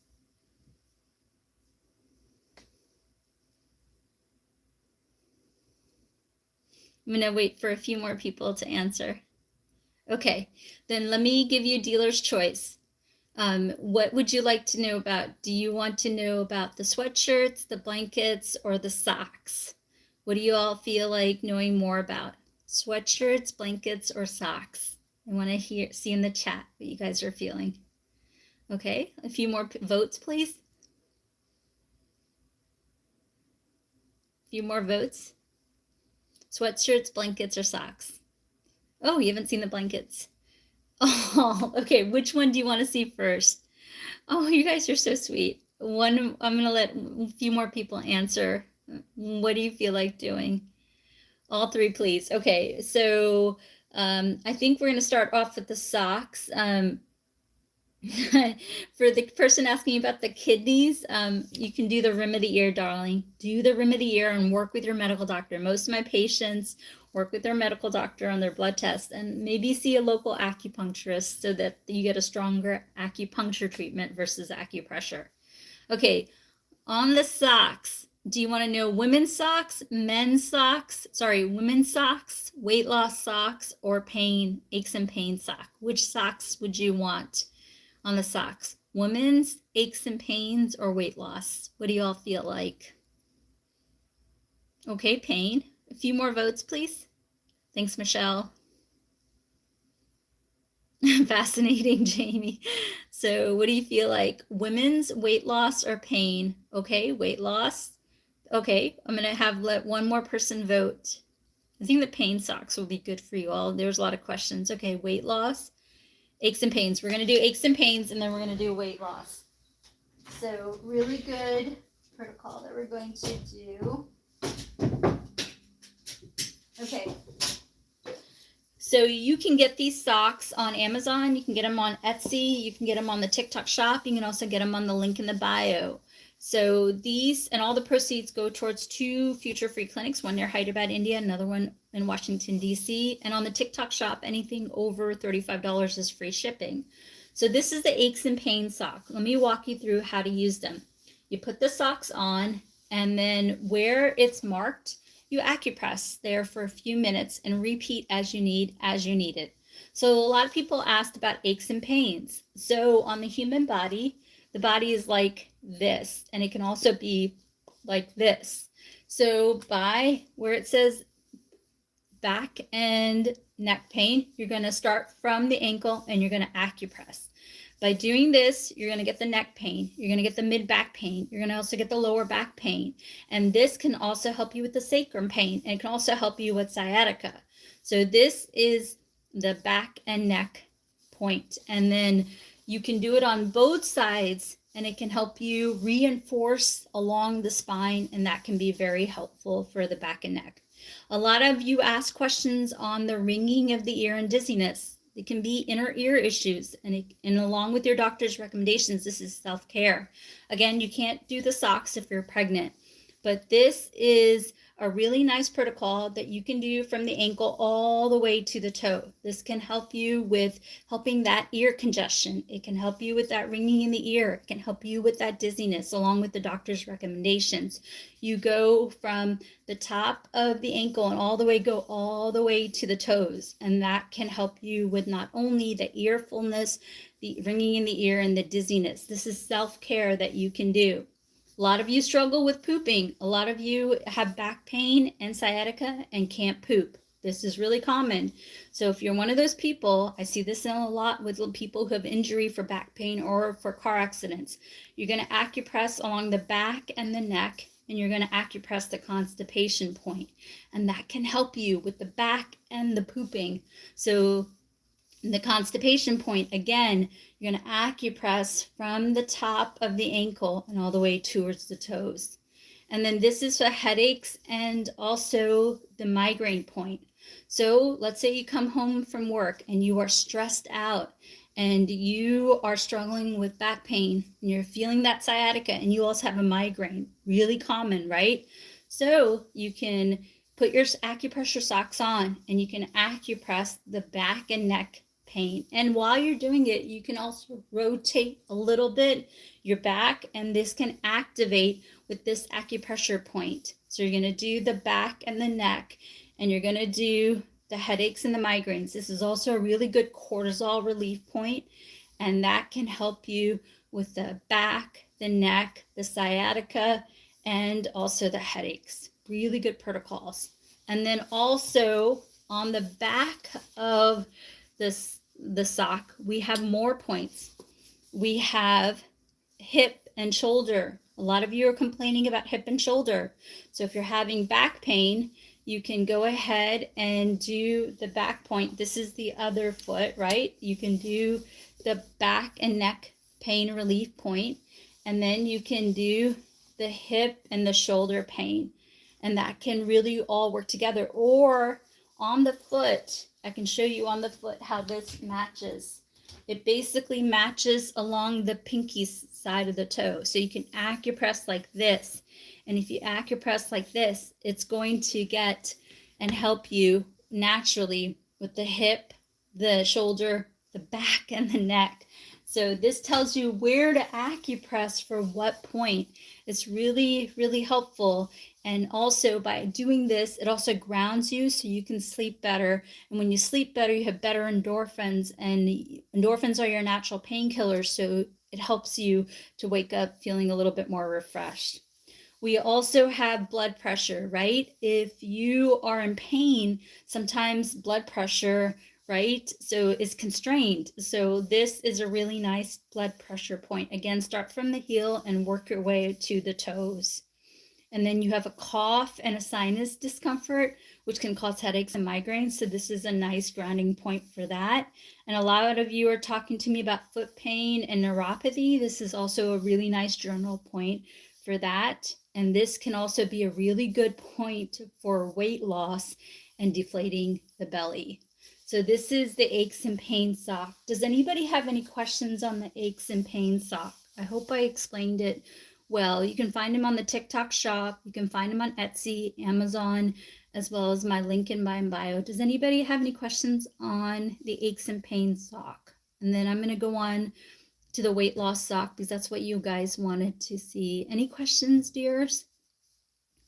I'm going to wait for a few more people to answer. Okay, then let me give you dealer's choice. What would you like to know about? Do you want to know about the sweatshirts, the blankets, or the socks? What do you all feel like knowing more about? Sweatshirts, blankets, or socks? I want to see in the chat what you guys are feeling. Okay, a few more votes, please. A few more votes. Sweatshirts, blankets, or socks? Oh, you haven't seen the blankets. Oh, okay. Which one do you want to see first? Oh, you guys are so sweet. I'm going to let a few more people answer. What do you feel like doing? All 3, please. Okay, so I think we're going to start off with the socks. For the person asking about the kidneys, you can do the rim of the ear, darling. Do the rim of the ear and work with your medical doctor. Most of my patients work with their medical doctor on their blood test, and maybe see a local acupuncturist so that you get a stronger acupuncture treatment versus acupressure. Okay, on the socks, do you want to know women's socks, women's socks, weight loss socks, or aches and pain sock? Which socks would you want on the socks? Women's, aches and pains, or weight loss? What do you all feel like? Okay, pain. A few more votes, please. Thanks, Michelle. Fascinating, Jamie. So what do you feel like? Women's, weight loss, or pain? Okay, weight loss. Okay, I'm going to let one more person vote. I think the pain socks will be good for you all. There's a lot of questions. Okay, weight loss, aches and pains. We're going to do aches and pains, and then we're going to do weight loss. So really good protocol that we're going to do. Okay. So you can get these socks on Amazon. You can get them on Etsy. You can get them on the TikTok shop. You can also get them on the link in the bio. So these and all the proceeds go towards 2 future free clinics, one near Hyderabad, India, another one in Washington, D.C. And on the TikTok shop, anything over $35 is free shipping. So this is the aches and pains sock. Let me walk you through how to use them. You put the socks on, and then where it's marked, you acupress there for a few minutes and repeat as you need it. So a lot of people asked about aches and pains. So on the human body, the body is like this, and it can also be like this. So by where it says back and neck pain, you're going to start from the ankle and you're going to acupress. By doing this, you're going to get the neck pain, you're going to get the mid back pain, you're going to also get the lower back pain. And this can also help you with the sacrum pain, and it can also help you with sciatica. So this is the back and neck point. And then you can do it on both sides, and it can help you reinforce along the spine, and that can be very helpful for the back and neck. A lot of you ask questions on the ringing of the ear and dizziness. It can be inner ear issues, and along with your doctor's recommendations, this is self-care. Again, you can't do the socks if you're pregnant, but this is a really nice protocol that you can do from the ankle all the way to the toe. This can help you with helping that ear congestion. It can help you with that ringing in the ear. It can help you with that dizziness along with the doctor's recommendations. You go from the top of the ankle and go all the way to the toes. And that can help you with not only the ear fullness, the ringing in the ear, and the dizziness. This is self-care that you can do. A lot of you struggle with pooping. A lot of you have back pain and sciatica and can't poop. This is really common. So if you're one of those people, I see this in a lot with people who have injury for back pain or for car accidents. You're going to acupress along the back and the neck, and you're going to acupress the constipation point. And that can help you with the back and the pooping. So the constipation point, again, you're going to acupress from the top of the ankle and all the way towards the toes. And then this is for headaches and also the migraine point. So let's say you come home from work and you are stressed out and you are struggling with back pain and you're feeling that sciatica and you also have a migraine. Really common, right? So you can put your acupressure socks on and you can acupress the back and neck pain. And while you're doing it, you can also rotate a little bit your back, and this can activate with this acupressure point. So you're going to do the back and the neck, and you're going to do the headaches and the migraines. This is also a really good cortisol relief point, and that can help you with the back, the neck, the sciatica, and also the headaches. Really good protocols. And then also on the back of the sock, we have more points. We have hip and shoulder. A lot of you are complaining about hip and shoulder. So if you're having back pain, you can go ahead and do the back point. This is the other foot, right? You can do the back and neck pain relief point, and then you can do the hip and the shoulder pain. And that can really all work together. Or on the foot, I can show you on the foot how this matches. It basically matches along the pinky side of the toe. So you can acupress like this. And if you acupress like this, it's going to get and help you naturally with the hip, the shoulder, the back, and the neck. So this tells you where to acupress for what point. It's really, really helpful. And also by doing this, it also grounds you so you can sleep better. And when you sleep better, you have better endorphins, and endorphins are your natural painkillers. So it helps you to wake up feeling a little bit more refreshed. We also have blood pressure, right? If you are in pain, sometimes blood pressure, right? So is constrained. So this is a really nice blood pressure point. Again, start from the heel and work your way to the toes. And then you have a cough and a sinus discomfort, which can cause headaches and migraines. So this is a nice grounding point for that. And a lot of you are talking to me about foot pain and neuropathy. This is also a really nice journal point for that. And this can also be a really good point for weight loss and deflating the belly. So this is the aches and pain sock. Does anybody have any questions on the aches and pain sock? I hope I explained it well. You can find them on the TikTok shop. You can find them on Etsy, Amazon, as well as my link in my bio. Does anybody have any questions on the aches and pain sock? And then I'm going to go on to the weight loss sock because that's what you guys wanted to see. Any questions, dears?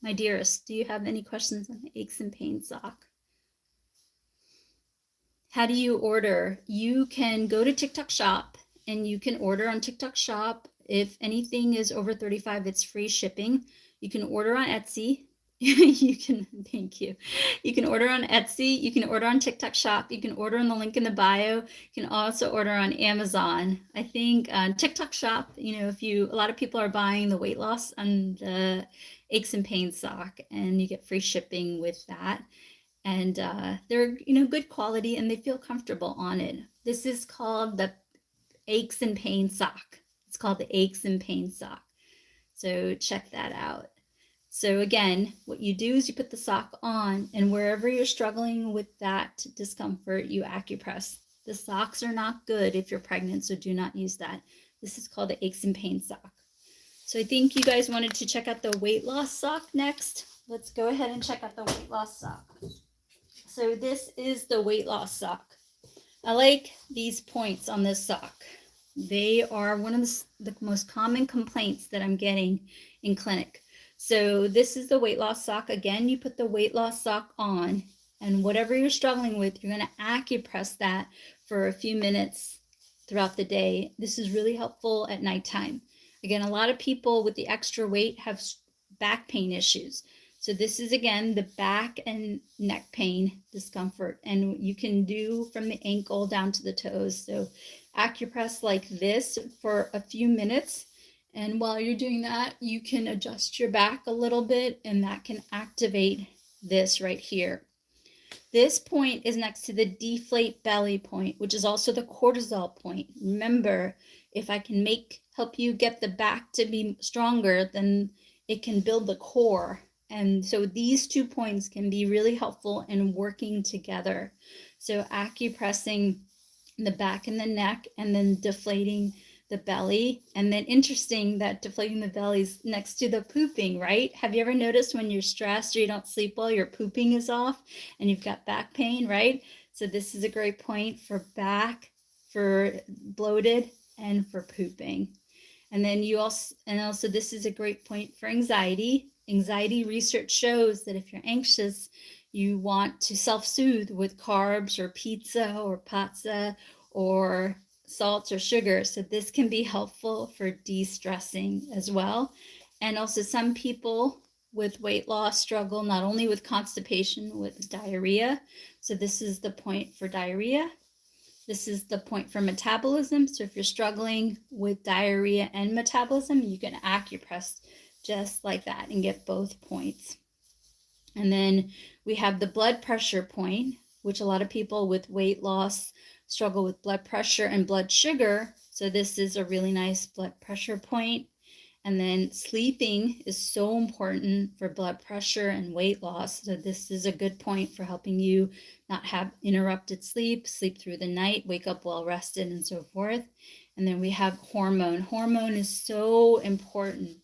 My dearest, do you have any questions on the aches and pain sock? How do you order? You can go to TikTok shop and you can order on TikTok shop. If anything is over 35, it's free shipping. You can order on Etsy. You can, thank you. You can order on Etsy. You can order on TikTok Shop. You can order on the link in the bio. You can also order on Amazon. I think TikTok Shop, a lot of people are buying the weight loss and the aches and pains sock, and you get free shipping with that. And they're, good quality, and they feel comfortable on it. This is called the aches and pains sock. It's called the aches and pains sock. So check that out. So again, what you do is you put the sock on, and wherever you're struggling with that discomfort, you acupress. The socks are not good if you're pregnant, so do not use that. This is called the aches and pains sock. So I think you guys wanted to check out the weight loss sock next. Let's go ahead and check out the weight loss sock. So this is the weight loss sock. I like these points on this sock. They are one of the most common complaints that I'm getting in clinic. So this is the weight loss sock. Again, you put the weight loss sock on, and whatever you're struggling with, you're going to acupress that for a few minutes throughout the day. This is really helpful at nighttime. Again, a lot of people with the extra weight have back pain issues. So this is, again, the back and neck pain discomfort, and you can do from the ankle down to the toes. So acupress like this for a few minutes. And while you're doing that, you can adjust your back a little bit, and that can activate this right here. This point is next to the deflate belly point, which is also the cortisol point. Remember, if I can help you get the back to be stronger, then it can build the core. And so these 2 points can be really helpful in working together. So acupressing the back and the neck, and then deflating the belly. And then interesting that deflating the belly is next to the pooping, right? Have you ever noticed when you're stressed or you don't sleep well, your pooping is off and you've got back pain, right? So this is a great point for back, for bloated, and for pooping. And then also this is a great point for anxiety. Anxiety research shows that if you're anxious, you want to self-soothe with carbs or pizza or pizza or salts or sugar. So this can be helpful for de-stressing as well. And also some people with weight loss struggle not only with constipation, with diarrhea. So this is the point for diarrhea. This is the point for metabolism. So if you're struggling with diarrhea and metabolism, you can acupress just like that and get both points. And then we have the blood pressure point, which a lot of people with weight loss struggle with blood pressure and blood sugar. So this is a really nice blood pressure point. And then sleeping is so important for blood pressure and weight loss. So this is a good point for helping you not have interrupted sleep, sleep through the night, wake up well rested, and so forth. And then we have hormone. Hormone is so important,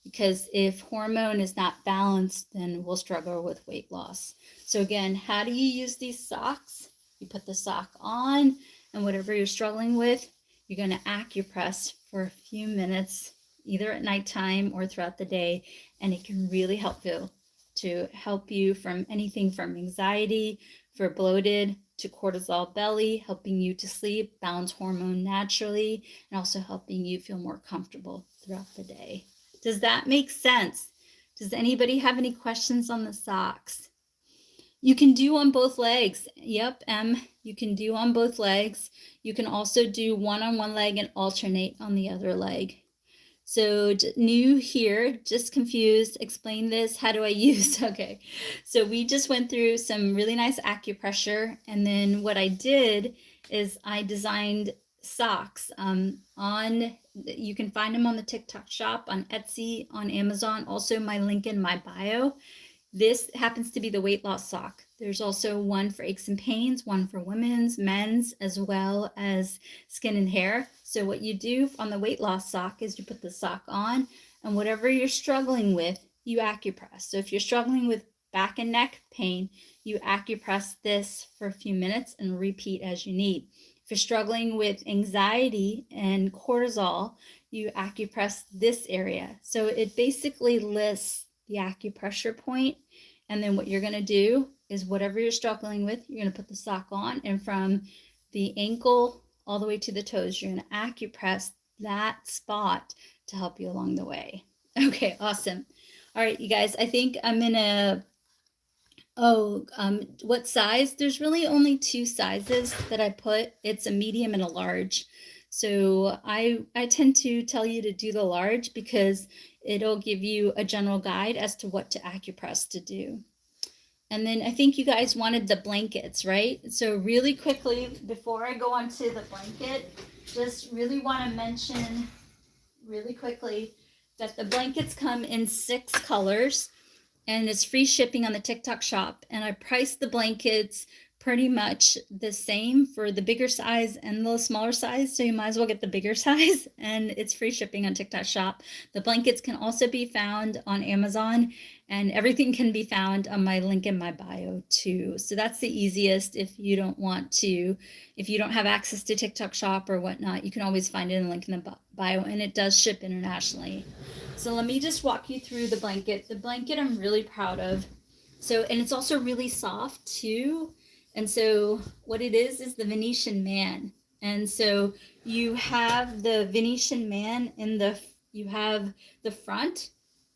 because if hormone is not balanced, then we'll struggle with weight loss. So again, how do you use these socks? You put the sock on, and whatever you're struggling with, you're going to acupress for a few minutes, either at nighttime or throughout the day, and it can really help you from anything from anxiety, for bloated, to cortisol belly, helping you to sleep, balance hormone naturally, and also helping you feel more comfortable throughout the day. Does that make sense? Does anybody have any questions on the socks? You can do on both legs. Yep, you can do on both legs. You can also do one on one leg and alternate on the other leg. So new here, just confused, explain this, how do I use? Okay, so we just went through some really nice acupressure, and then what I did is I designed socks you can find them on the TikTok shop, on Etsy, on Amazon, also my link in my bio. This happens to be the weight loss sock. There's also one for aches and pains, one for women's, men's, as well as skin and hair. So what you do on the weight loss sock is you put the sock on, and whatever you're struggling with, you acupress. So if you're struggling with back and neck pain, you acupress this for a few minutes and repeat as you need. If you're struggling with anxiety and cortisol, you acupress this area. So it basically lists the acupressure point, and then what you're going to do is whatever you're struggling with, you're going to put the sock on, and from the ankle all the way to the toes, you're going to acupress that spot to help you along the way. Okay, awesome. All right, you guys, I think I'm gonna, what size? There's really only two sizes that I put. It's a medium and a large. So I tend to tell you to do the large because it'll give you a general guide as to what to acupress to do. And then I think you guys wanted the blankets, right? So really quickly, before I go on to the blanket, just really want to mention really quickly that the blankets come in 6 colors and it's free shipping on the TikTok shop. And I priced the blankets pretty much the same for the bigger size and the smaller size. So you might as well get the bigger size, and it's free shipping on TikTok shop. The blankets can also be found on Amazon, and everything can be found on my link in my bio too. So that's the easiest. If you don't have access to TikTok shop or whatnot, you can always find it in the link in the bio, and it does ship internationally. So let me just walk you through the blanket. The blanket I'm really proud of. So, and it's also really soft too. And so what it is the Venetian man. And so you have the Venetian man you have the front,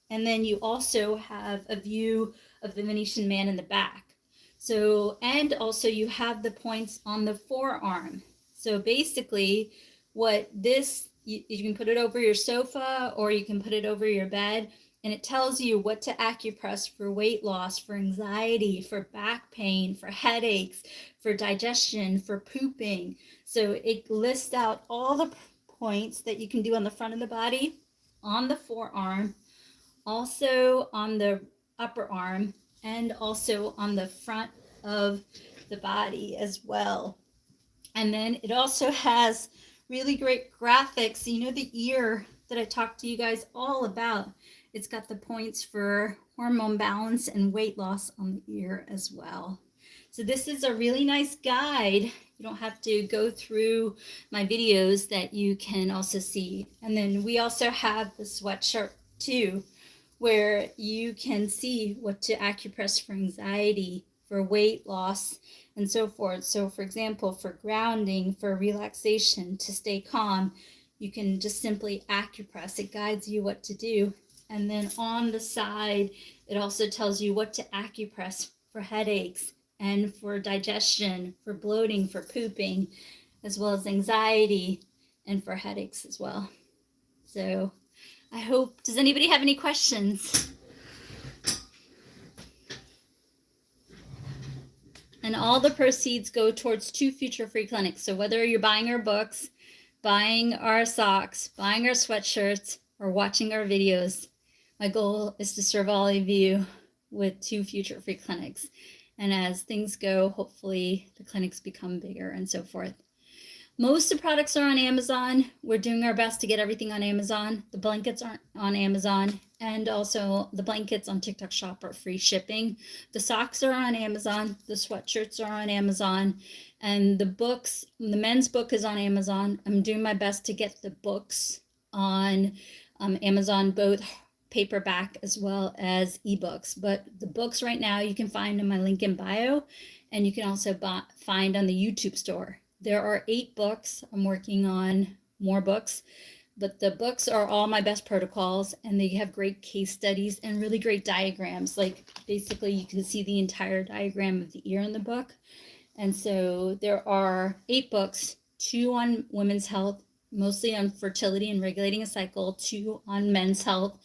and then you also have a view of the Venetian man in the back. So, and also you have the points on the forearm. So basically what this, you can put it over your sofa or you can put it over your bed, and it tells you what to acupress for weight loss, for anxiety, for back pain, for headaches, for digestion, for pooping. So it lists out all the points that you can do on the front of the body, on the forearm, also on the upper arm, and also on the front of the body as well. And then it also has really great graphics. You know, the ear that I talked to you guys all about, it's got the points for hormone balance and weight loss on the ear as well. So this is a really nice guide. You don't have to go through my videos, that you can also see. And then we also have the sweatshirt too, where you can see what to acupress for anxiety, for weight loss, and so forth. So for example, for grounding, for relaxation, to stay calm, you can just simply acupress. It guides you what to do. And then on the side, it also tells you what to acupress for headaches and for digestion, for bloating, for pooping, as well as anxiety and for headaches as well. So I hope, does anybody have any questions? And all the proceeds go towards 2 future free clinics. So whether you're buying our books, buying our socks, buying our sweatshirts, or watching our videos, my goal is to serve all of you with 2 future free clinics. And as things go, hopefully the clinics become bigger and so forth. Most of the products are on Amazon. We're doing our best to get everything on Amazon. The blankets aren't on Amazon, and also the blankets on TikTok shop are free shipping. The socks are on Amazon. The sweatshirts are on Amazon, and the books, the men's book is on Amazon. I'm doing my best to get the books on Amazon, both paperback as well as ebooks. But the books right now you can find in my link in bio, and you can also find on the YouTube store. There are 8 books. I'm working on more books, but the books are all my best protocols, and they have great case studies and really great diagrams. Like basically you can see the entire diagram of the ear in the book. And so there are 8 books, 2 on women's health, mostly on fertility and regulating a cycle, 2 on men's health,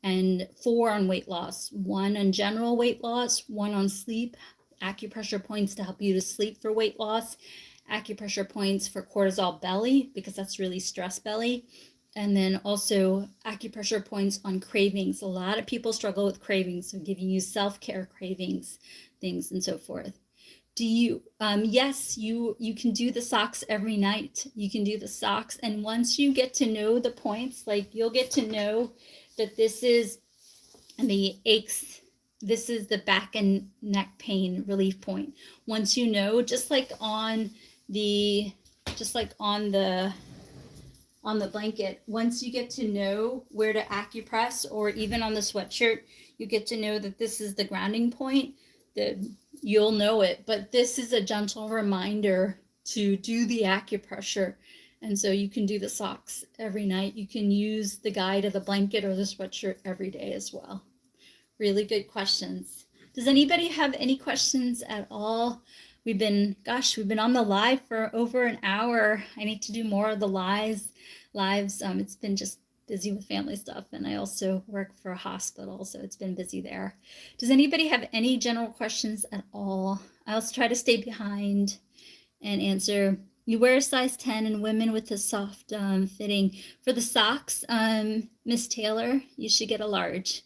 and 4 on weight loss. 1 on general weight loss, 1 on sleep, acupressure points to help you to sleep for weight loss, acupressure points for cortisol belly, because that's really stress belly. And then also acupressure points on cravings. A lot of people struggle with cravings, so giving you self-care cravings, things and so forth. Do you, yes, you can do the socks every night. You can do the socks. And once you get to know the points, like you'll get to know that this is the aches, this is the back and neck pain relief point. Once you know, just like on the blanket, once you get to know where to acupress, or even on the sweatshirt, you get to know that this is the grounding point, that you'll know it. But this is a gentle reminder to do the acupressure. And so you can do the socks every night. You can use the guide of the blanket or the sweatshirt every day as well. Really good questions. Does anybody have any questions at all? We've been on the live for over an hour. I need to do more of the lives. It's been just busy with family stuff, and I also work for a hospital, so it's been busy there. Does anybody have any general questions at all? I'll try to stay behind and answer. You wear a size 10 and women with a soft fitting. For the socks, Miss Taylor, you should get a large.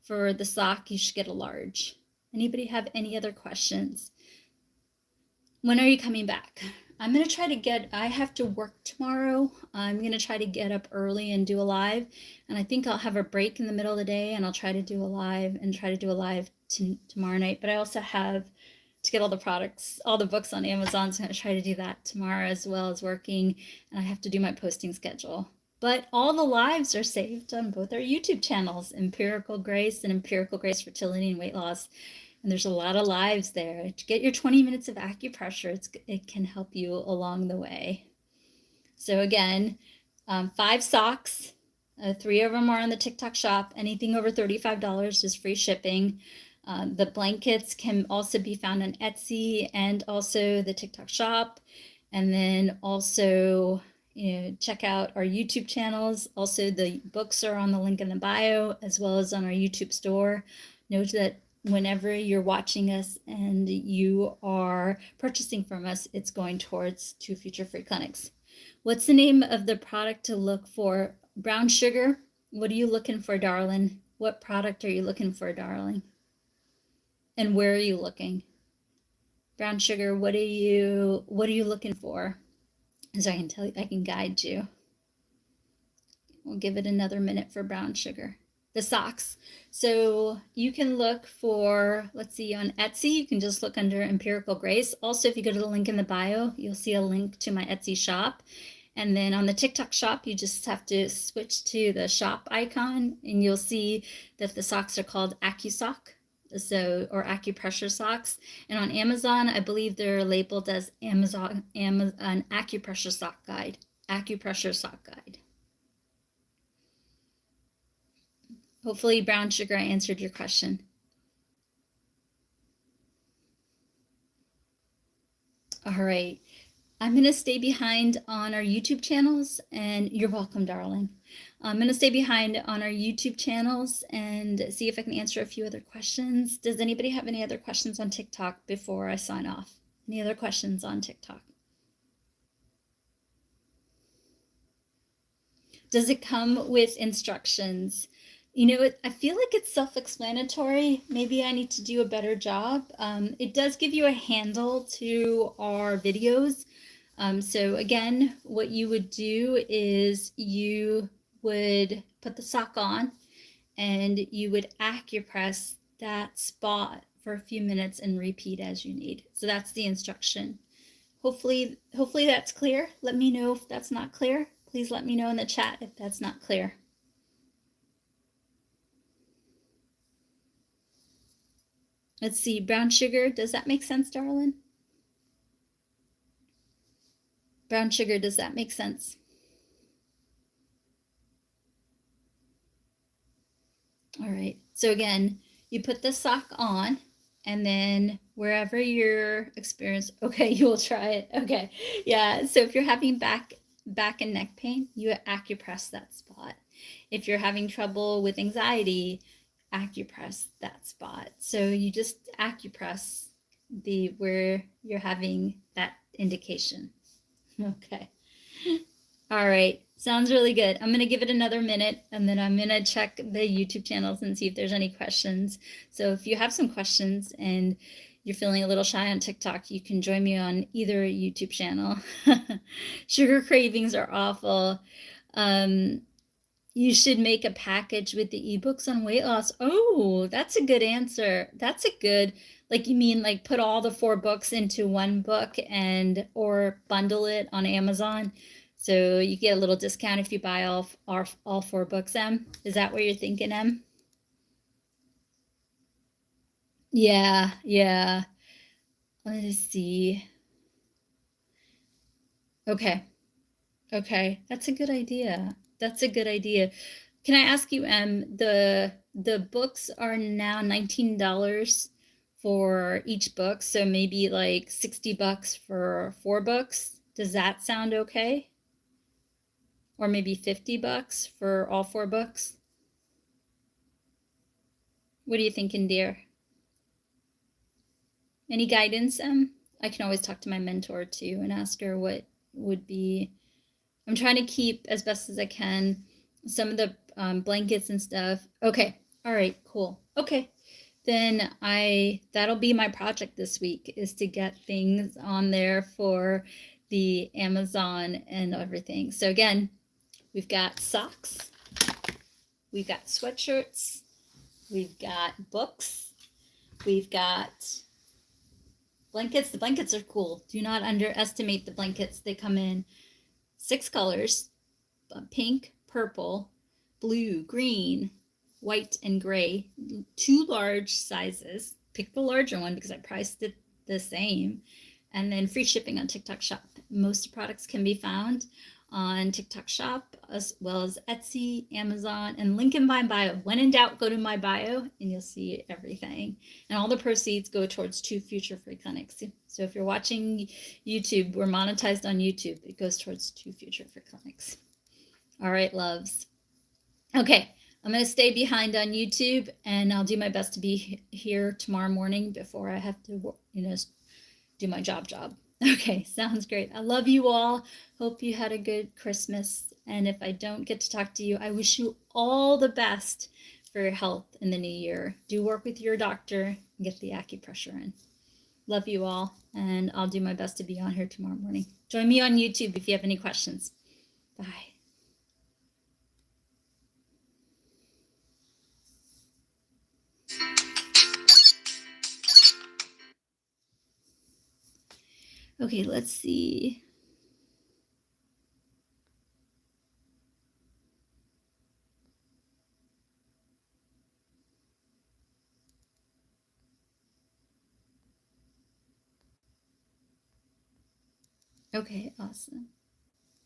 For the sock, you should get a large. Anybody have any other questions? When are you coming back? I'm going to try to I have to work tomorrow. I'm going to try to get up early and do a live. And I think I'll have a break in the middle of the day and I'll try to do a live tomorrow night. But I also have to get all the books on Amazon. So I'm going to try to do that tomorrow as well as working. And I have to do my posting schedule. But all the lives are saved on both our YouTube channels, Empirical Grace and Empirical Grace Fertility and Weight Loss. And there's a lot of lives there. To get your 20 minutes of acupressure, it can help you along the way. So again, 5 socks, 3 of them are on the TikTok shop. Anything over $35 is free shipping. The blankets can also be found on Etsy and also the TikTok shop. And then also, check out our YouTube channels. Also, the books are on the link in the bio, as well as on our YouTube store. Note that whenever you're watching us and you are purchasing from us, it's going towards 2 future free clinics. What's the name of the product to look for? Brown sugar. What are you looking for, darling? What product are you looking for, darling? And where are you looking? Brown sugar, what are you looking for? So I can tell you, I can guide you. We'll give it another minute for brown sugar. The socks. So you can look for, let's see, on Etsy, you can just look under Empirical Grace. Also, if you go to the link in the bio, you'll see a link to my Etsy shop. And then on the TikTok shop, you just have to switch to the shop icon and you'll see that the socks are called AccuSock. Or acupressure socks. And on Amazon, I believe they're labeled as an acupressure sock guide. Acupressure sock guide. Hopefully, brown sugar, I answered your question. All right. I'm going to stay behind on our YouTube channels, and you're welcome, darling. I'm going to stay behind on our YouTube channels and see if I can answer a few other questions. Does anybody have any other questions on TikTok before I sign off? Any other questions on TikTok? Does it come with instructions? I feel like it's self-explanatory. Maybe I need to do a better job. It does give you a handle to our videos. So again, what you would do is you would put the sock on and you would acupress that spot for a few minutes and repeat as you need. So that's the instruction. Hopefully that's clear. Let me know if that's not clear. Please let me know in the chat if that's not clear. Let's see, brown sugar, does that make sense, darling? Brown sugar, does that make sense? All right, so again, you put the sock on and then wherever your experience, okay, you will try it. Okay, yeah, so if you're having back and neck pain, you acupress that spot. If you're having trouble with anxiety, acupress that spot. So you just acupress where you're having that indication. Okay. All right. Sounds really good. I'm going to give it another minute and then I'm going to check the YouTube channels and see if there's any questions. So if you have some questions and you're feeling a little shy on TikTok, you can join me on either YouTube channel. Sugar cravings are awful. You should make a package with the ebooks on weight loss. Oh, that's a good answer. That's a good, you mean put all the 4 books into one book or bundle it on Amazon. So you get a little discount if you buy all 4 books, Em. Is that what you're thinking, Em? Yeah. Let's see. Okay. That's a good idea. Can I ask you, Em, the the books are now $19 for each book, so maybe like $60 for 4 books. Does that sound okay? Or maybe $50 for all 4 books? What are you thinking, dear? Any guidance? I can always talk to my mentor too and ask her what would be. I'm trying to keep as best as I can some of the blankets and stuff. Okay. All right. Cool. Okay. Then that'll be my project this week, is to get things on there for the Amazon and everything. So again, we've got socks, we've got sweatshirts, we've got books, we've got blankets. The blankets are cool. Do not underestimate the blankets. They come in 6 colors: pink, purple, blue, green, white, and gray. 2 large sizes. Pick the larger one because I priced it the same. And then free shipping on TikTok Shop. Most products can be found on TikTok Shop, as well as Etsy, Amazon, and link in my bio. When in doubt, go to my bio and you'll see everything. And all the proceeds go towards 2 future free clinics. So if you're watching YouTube, we're monetized on YouTube. It goes towards 2 future free clinics. All right, loves. Okay, I'm going to stay behind on YouTube, and I'll do my best to be here tomorrow morning before I have to, do my job. Okay, sounds great. I love you all. Hope you had a good Christmas. And if I don't get to talk to you, I wish you all the best for your health in the new year. Do work with your doctor and get the acupressure in. Love you all, and I'll do my best to be on here tomorrow morning. Join me on YouTube if you have any questions. Bye. Okay, let's see. Okay, awesome.